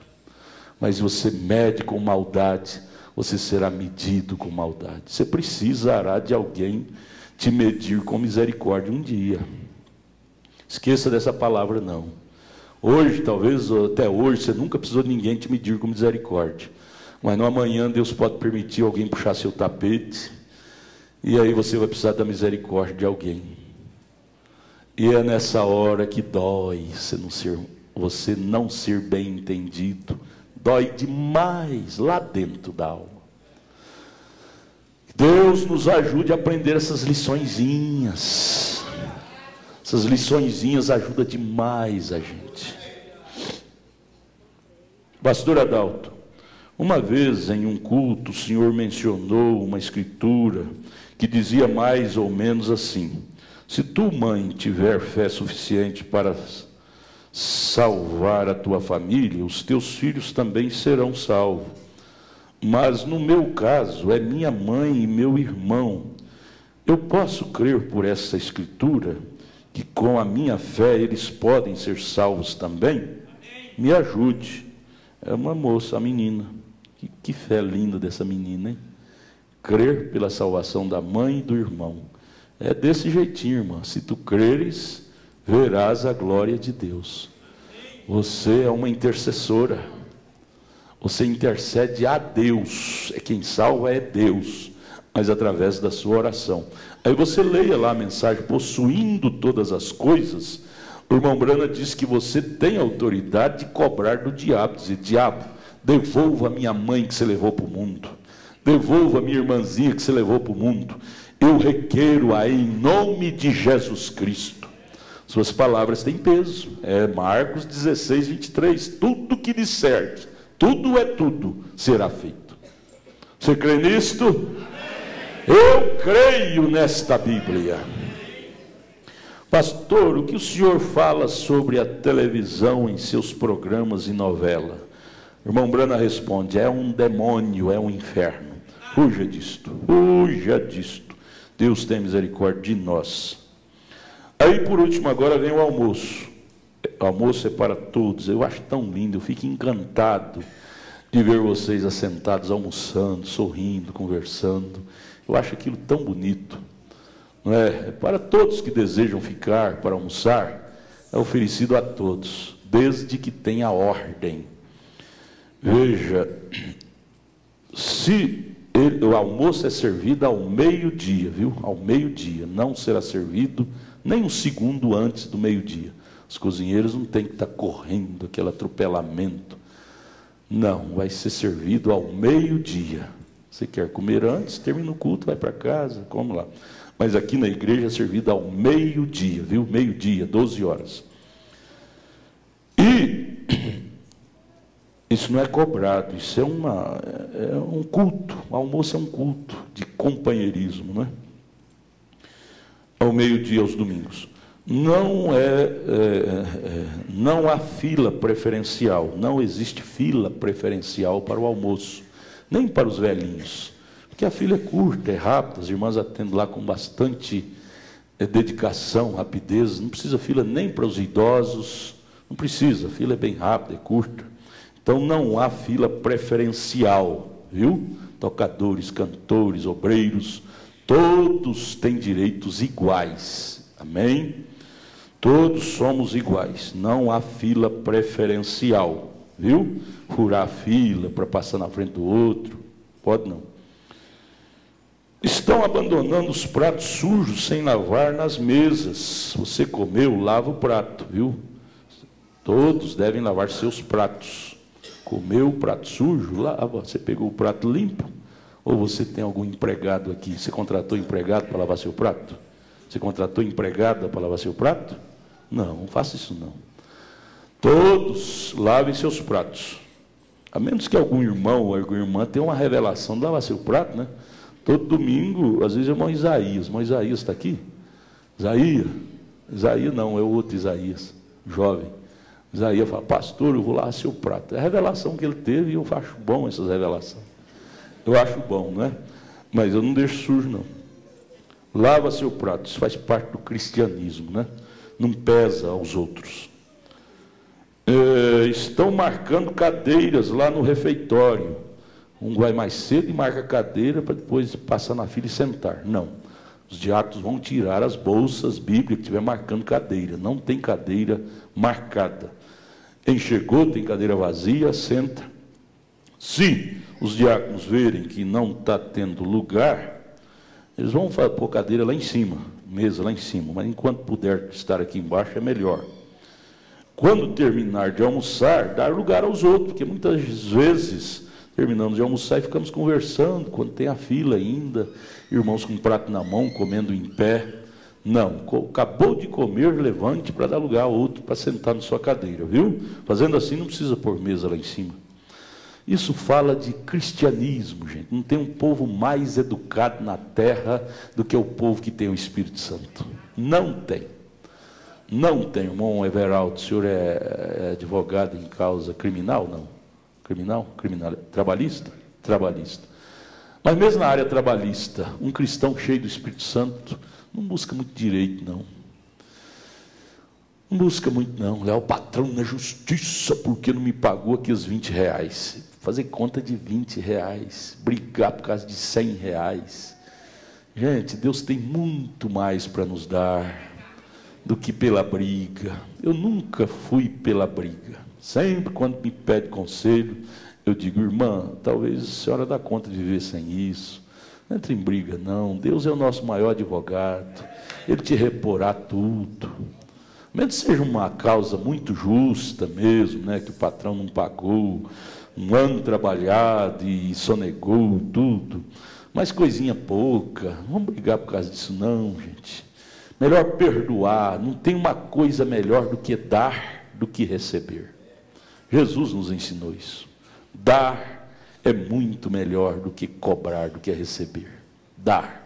Mas se você mede com maldade, você será medido com maldade. Você precisará de alguém te medir com misericórdia um dia. Esqueça dessa palavra não. Hoje, talvez, até hoje, você nunca precisou de ninguém te medir com misericórdia. Mas no amanhã Deus pode permitir alguém puxar seu tapete, e aí você vai precisar da misericórdia de alguém. E é nessa hora que dói você não ser bem entendido. Dói demais lá dentro da alma. Deus nos ajude a aprender essas liçõezinhas. Essas liçõezinhas ajudam demais a gente. Pastor Adalto, uma vez em um culto o senhor mencionou uma escritura que dizia mais ou menos assim: se tu, mãe, tiver fé suficiente para salvar a tua família, os teus filhos também serão salvos. Mas no meu caso, é minha mãe e meu irmão. Eu posso crer por essa escritura, que com a minha fé eles podem ser salvos também? Me ajude. É uma moça, a menina. Que fé linda dessa menina, hein? Crer pela salvação da mãe e do irmão. É desse jeitinho, irmã. Se tu creres, verás a glória de Deus. Você é uma intercessora. Você intercede a Deus. Quem salva é Deus, mas através da sua oração. Aí você leia lá a mensagem: possuindo todas as coisas. O irmão Brana diz que você tem autoridade de cobrar do diabo. Dizer: diabo, devolva a minha mãe que você levou para o mundo. Devolva a minha irmãzinha que você levou para o mundo. Eu requeiro-a em nome de Jesus Cristo. Suas palavras têm peso. É Marcos 16, 23. Tudo que disser, tudo é tudo, será feito. Você crê nisto? Eu creio nesta Bíblia. Pastor, o que o senhor fala sobre a televisão em seus programas e novela? Irmão Brana responde: é um demônio, é um inferno. Fuja disto, fuja disto. Deus tem misericórdia de nós. Aí por último agora vem o almoço. O almoço é para todos. Eu acho tão lindo, eu fico encantado de ver vocês assentados, almoçando, sorrindo, conversando. Eu acho aquilo tão bonito. Não é? É para todos que desejam ficar para almoçar, é oferecido a todos, desde que tenha ordem. Veja, se o almoço é servido ao meio-dia, viu? Ao meio-dia, não será servido nem um segundo antes do meio-dia. Os cozinheiros não têm que estar correndo, aquele atropelamento. Não, vai ser servido ao meio-dia. Você quer comer antes, termina o culto, vai para casa, come lá. Mas aqui na igreja é servido ao meio-dia, viu? Meio-dia, 12 horas. E Isso não é cobrado, isso é um culto. O almoço é um culto de companheirismo, não é? Ao meio-dia, aos domingos. Não há fila preferencial, não existe fila preferencial para o almoço, nem para os velhinhos, porque a fila é curta, é rápida, as irmãs atendem lá com bastante dedicação, rapidez, não precisa fila nem para os idosos, não precisa, a fila é bem rápida, é curta. Então não há fila preferencial, viu? Tocadores, cantores, obreiros, todos têm direitos iguais, amém? Todos somos iguais, não há fila preferencial, viu? Furar a fila para passar na frente do outro, pode não. Estão abandonando os pratos sujos sem lavar nas mesas. Você comeu, lava o prato, viu? Todos devem lavar seus pratos. Comeu o prato sujo, lava. Você pegou o prato limpo? Ou você tem algum empregado aqui? Você contratou empregado para lavar seu prato? Você contratou empregada para lavar seu prato? Não faça isso não. Todos lavem seus pratos. A menos que algum irmão ou alguma irmã tenha uma revelação de lavar seu prato, né? Todo domingo, às vezes o irmão Isaías. O irmão Isaías está aqui? Isaías não, é o outro Isaías, jovem. Isaías fala, pastor, eu vou lavar seu prato. É a revelação que ele teve e eu acho bom essas revelações. Eu acho bom, não é? Mas eu não deixo sujo, não. Lava seu prato, isso faz parte do cristianismo, né? Não pesa aos outros. Estão marcando cadeiras lá no refeitório. Um vai mais cedo e marca a cadeira para depois passar na fila e sentar. Não. Os diáconos vão tirar as bolsas bíblicas que estiver marcando cadeira. Não tem cadeira marcada. Quem chegou tem cadeira vazia, senta. Se os diáconos verem que não está tendo lugar, eles vão pôr cadeira lá em cima, mesa lá em cima, mas enquanto puder estar aqui embaixo é melhor. Quando terminar de almoçar, dar lugar aos outros, porque muitas vezes terminamos de almoçar e ficamos conversando, quando tem a fila ainda, irmãos com um prato na mão, comendo em pé. Não, acabou de comer, levante para dar lugar a outro, para sentar na sua cadeira, viu? Fazendo assim não precisa pôr mesa lá em cima. Isso fala de cristianismo, gente. Não tem um povo mais educado na terra do que o povo que tem o Espírito Santo. Não tem. Não tem, irmão Everaldo. O senhor é advogado em causa criminal? Não. Criminal? Trabalhista? Trabalhista. Mas mesmo na área trabalhista, um cristão cheio do Espírito Santo não busca muito direito, não. Não busca muito, não. É o patrão na justiça porque não me pagou aqui os R$20. Fazer conta de R$20, brigar por causa de R$100. Gente, Deus tem muito mais para nos dar do que pela briga. Eu nunca fui pela briga. Sempre quando me pede conselho, eu digo, irmã, talvez a senhora dá conta de viver sem isso. Não entre em briga, não. Deus é o nosso maior advogado. Ele te reporá tudo. Mesmo que seja uma causa muito justa mesmo, né, que o patrão não pagou, um ano trabalhado e sonegou tudo, mas coisinha pouca, não vamos brigar por causa disso não, gente. Melhor perdoar, não tem uma coisa melhor do que dar, do que receber. Jesus nos ensinou isso. Dar é muito melhor do que cobrar, do que receber. Dar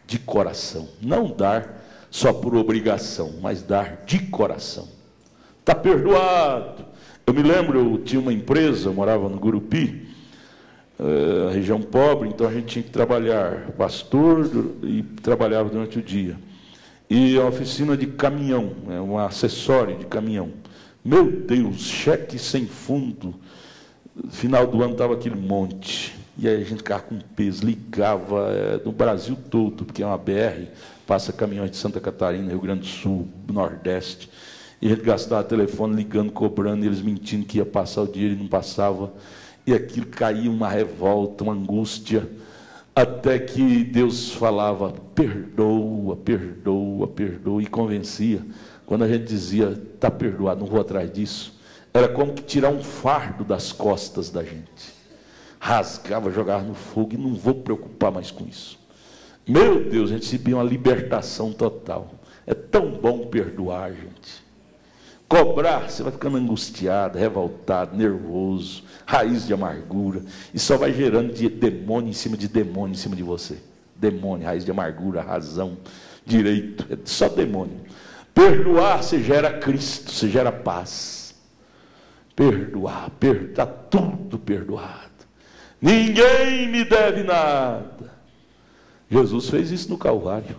de coração, não dar só por obrigação, mas dar de coração. Está perdoado. Eu me lembro, eu tinha uma empresa, eu morava no Gurupi, região pobre, então a gente tinha que trabalhar, pastor, e trabalhava durante o dia. E a oficina de caminhão, um acessório de caminhão. Meu Deus, cheque sem fundo. Final do ano estava aquele monte. E aí a gente ficava com peso, ligava no Brasil todo, porque é uma BR, passa caminhões de Santa Catarina, Rio Grande do Sul, Nordeste. E a gente gastava telefone ligando, cobrando, e eles mentindo que ia passar o dinheiro e não passava. E aquilo caía uma revolta, uma angústia, até que Deus falava, perdoa, perdoa, perdoa, e convencia. Quando a gente dizia, está perdoado, não vou atrás disso, era como que tirar um fardo das costas da gente. Rasgava, jogava no fogo e não vou preocupar mais com isso. Meu Deus, a gente recebia uma libertação total. É tão bom perdoar, gente. Cobrar, você vai ficando angustiado, revoltado, nervoso, raiz de amargura, e só vai gerando demônio em cima de demônio em cima de você. Demônio, raiz de amargura, razão, direito, é só demônio. Perdoar, você gera Cristo, você gera paz. Perdoar, está tudo perdoado. Ninguém me deve nada. Jesus fez isso no Calvário.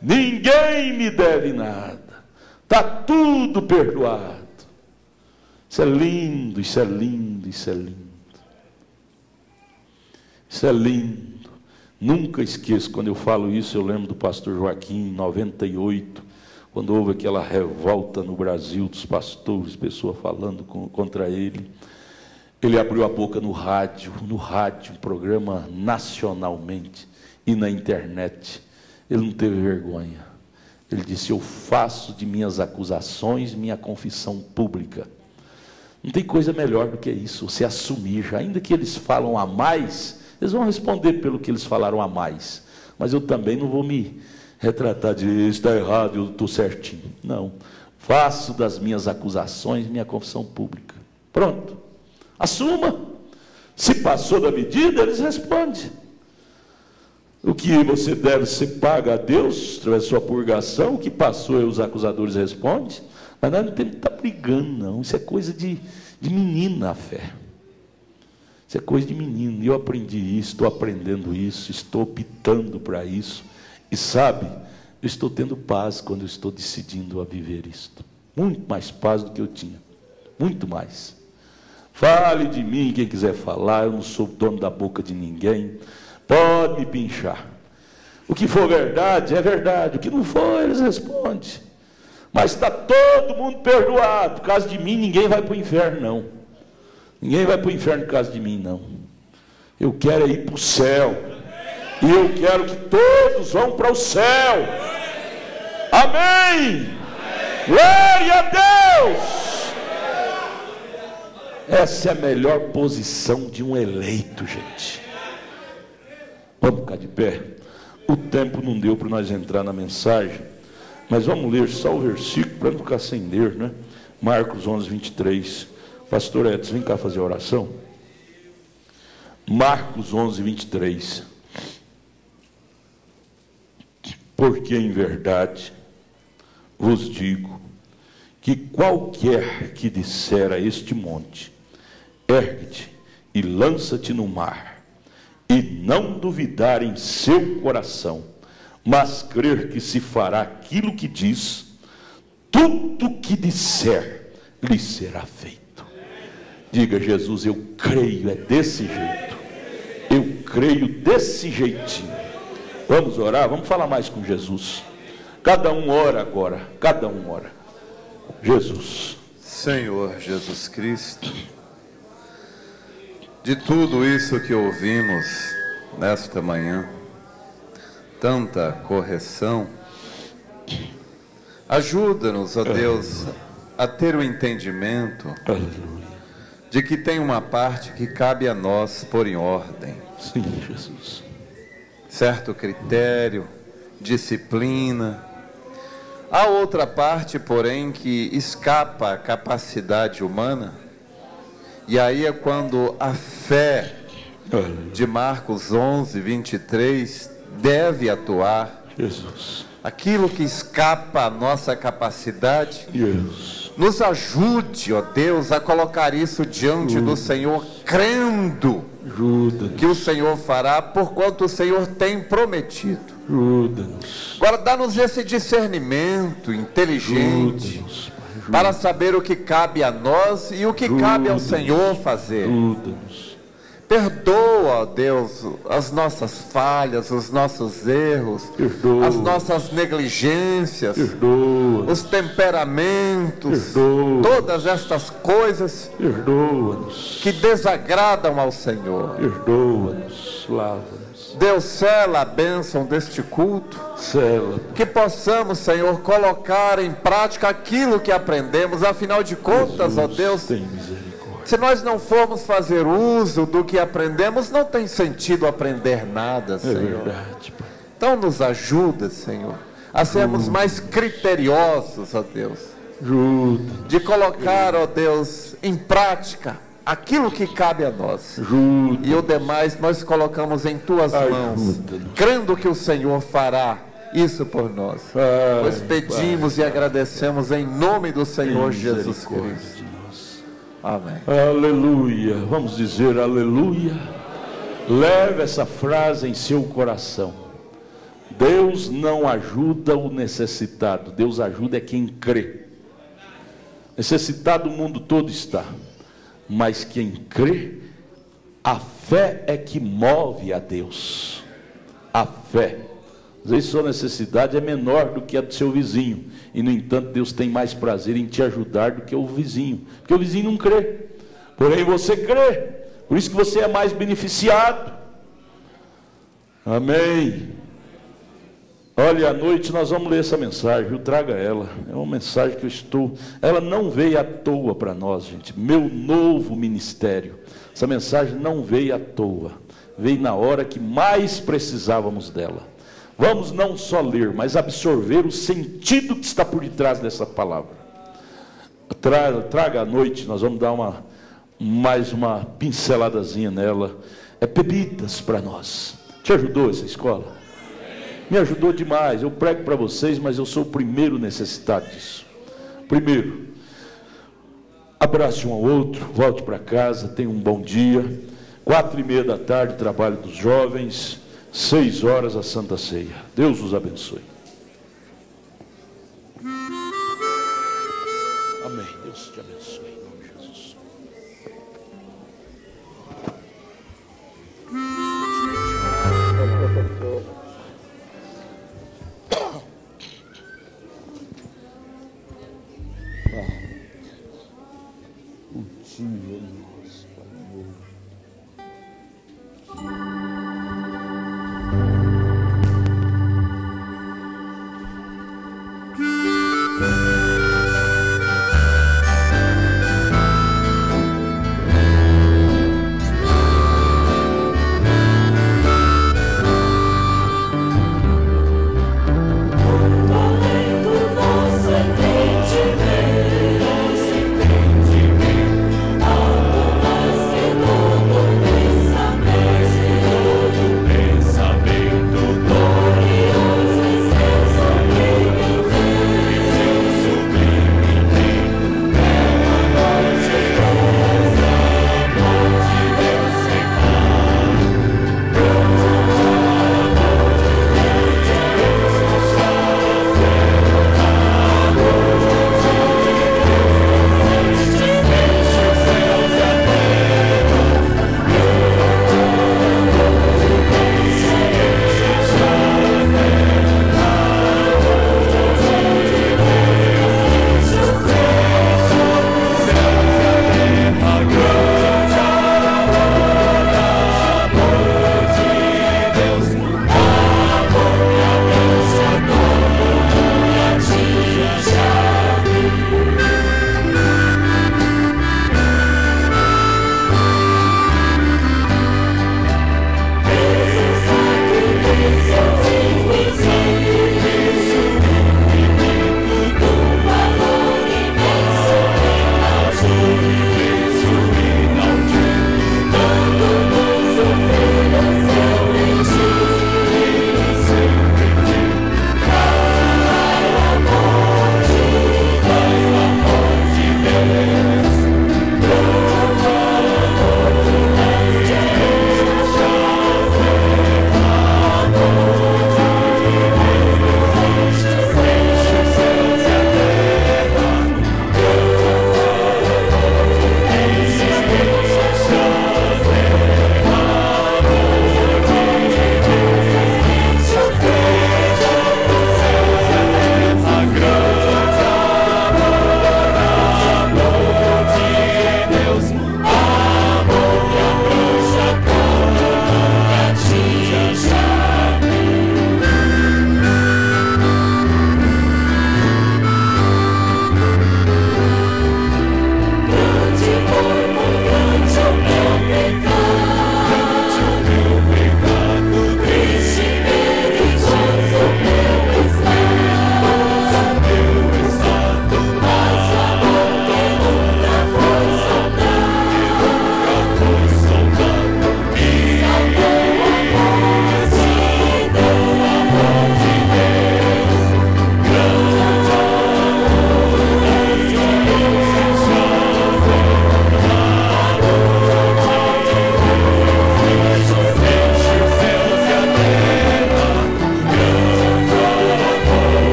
Ninguém me deve nada. Está tudo perdoado. Isso é lindo, isso é lindo, isso é lindo. Isso é lindo. Nunca esqueço, quando eu falo isso, eu lembro do pastor Joaquim, em 98, quando houve aquela revolta no Brasil dos pastores, pessoas falando contra ele. Ele abriu a boca no rádio, um programa nacionalmente e na internet. Ele não teve vergonha. Ele disse: eu faço de minhas acusações minha confissão pública. Não tem coisa melhor do que isso, você assumir já. Ainda que eles falam a mais, eles vão responder pelo que eles falaram a mais. Mas eu também não vou me retratar de isso está errado, eu estou certinho. Não. Faço das minhas acusações minha confissão pública. Pronto. Assuma. Se passou da medida, eles respondem. O que você deve, você paga a Deus, através da sua purgação. O que passou, os acusadores respondem. Mas nós não temos que estar brigando, não. Isso é coisa de menina, a fé. Isso é coisa de menino. E eu aprendi isso, estou aprendendo isso, estou optando para isso. E sabe, eu estou tendo paz quando eu estou decidindo a viver isto. Muito mais paz do que eu tinha. Muito mais. Fale de mim, quem quiser falar, eu não sou dono da boca de ninguém. Pode me pinchar. O que for verdade, é verdade. O que não for, eles respondem. Mas está todo mundo perdoado. Por causa de mim, ninguém vai para o inferno, não. Ninguém vai para o inferno por causa de mim, não. Eu quero ir para o céu. E eu quero que todos vão para o céu. Amém. Glória a Deus. Essa é a melhor posição de um eleito, gente. Vamos ficar de pé. O tempo não deu para nós entrar na mensagem, mas vamos ler só o versículo para não ficar sem ler, né? Marcos 11, 23. Pastor Edson, vem cá fazer a oração. Marcos 11, 23. Porque em verdade vos digo que qualquer que disser a este monte, ergue-te e lança-te no mar, e não duvidar em seu coração, mas crer que se fará aquilo que diz, tudo que disser lhe será feito. Diga: Jesus, eu creio, é desse jeito. Eu creio desse jeitinho. Vamos orar, vamos falar mais com Jesus. Cada um ora agora, cada um ora. Jesus. Senhor Jesus Cristo, de tudo isso que ouvimos nesta manhã, tanta correção, ajuda-nos, ó Deus, a ter o entendimento de que tem uma parte que cabe a nós pôr em ordem. Sim, Jesus. Certo critério, disciplina. Há outra parte, porém, que escapa à capacidade humana. E aí é quando a fé de Marcos 11, 23 deve atuar. Jesus. Aquilo que escapa à nossa capacidade, Jesus. nos ajude, ó Deus, a colocar isso diante do Senhor, crendo que o Senhor fará, porquanto o Senhor tem prometido. Ajuda-nos. Agora dá-nos esse discernimento inteligente para saber o que cabe a nós e o que cabe ao Senhor fazer. Ajuda-nos. Perdoa, ó Deus, as nossas falhas, os nossos erros, Perdoa. as nossas negligências, Perdoa. os temperamentos, Perdoa. todas estas coisas Perdoa-nos. que desagradam ao Senhor. Perdoa-nos. Lava-nos. Deus, sela a bênção deste culto, Sela. que possamos, Senhor, colocar em prática aquilo que aprendemos. Afinal de contas, ó Deus, tem misericórdia. se nós não formos fazer uso do que aprendemos, não tem sentido aprender nada, Senhor. É verdade, Pai. Então nos ajuda, Senhor, a sermos mais criteriosos, ó Deus, de colocar, ó Deus, em prática aquilo que cabe a nós. E o demais nós colocamos em tuas mãos, crendo que o Senhor fará isso por nós. Nós pedimos e agradecemos em nome do Senhor Jesus Cristo. Amém. Aleluia. Vamos dizer aleluia. Leve essa frase em seu coração. Deus não ajuda o necessitado, Deus ajuda é quem crê. Necessitado o mundo todo está, mas quem crê, a fé é que move a Deus. A fé. Às vezes sua necessidade é menor do que a do seu vizinho, e no entanto Deus tem mais prazer em te ajudar do que o vizinho, porque o vizinho não crê, porém você crê, por isso que você é mais beneficiado. Amém. Olha, à noite nós vamos ler essa mensagem, viu? Traga ela, é uma mensagem que ela não veio à toa para nós, gente. Meu novo ministério, essa mensagem não veio à toa, veio na hora que mais precisávamos dela. Vamos não só ler, mas absorver o sentido que está por detrás dessa palavra. Traga à noite, nós vamos dar mais uma pinceladazinha nela. É pepitas para nós. Te ajudou essa escola? Me ajudou demais. Eu prego para vocês, mas eu sou o primeiro necessitado disso. Primeiro, abrace um ao outro, volte para casa, tenha um bom dia. 4:30 da tarde, trabalho dos jovens. 6 horas a Santa Ceia. Deus os abençoe. Amém. Deus te abençoe.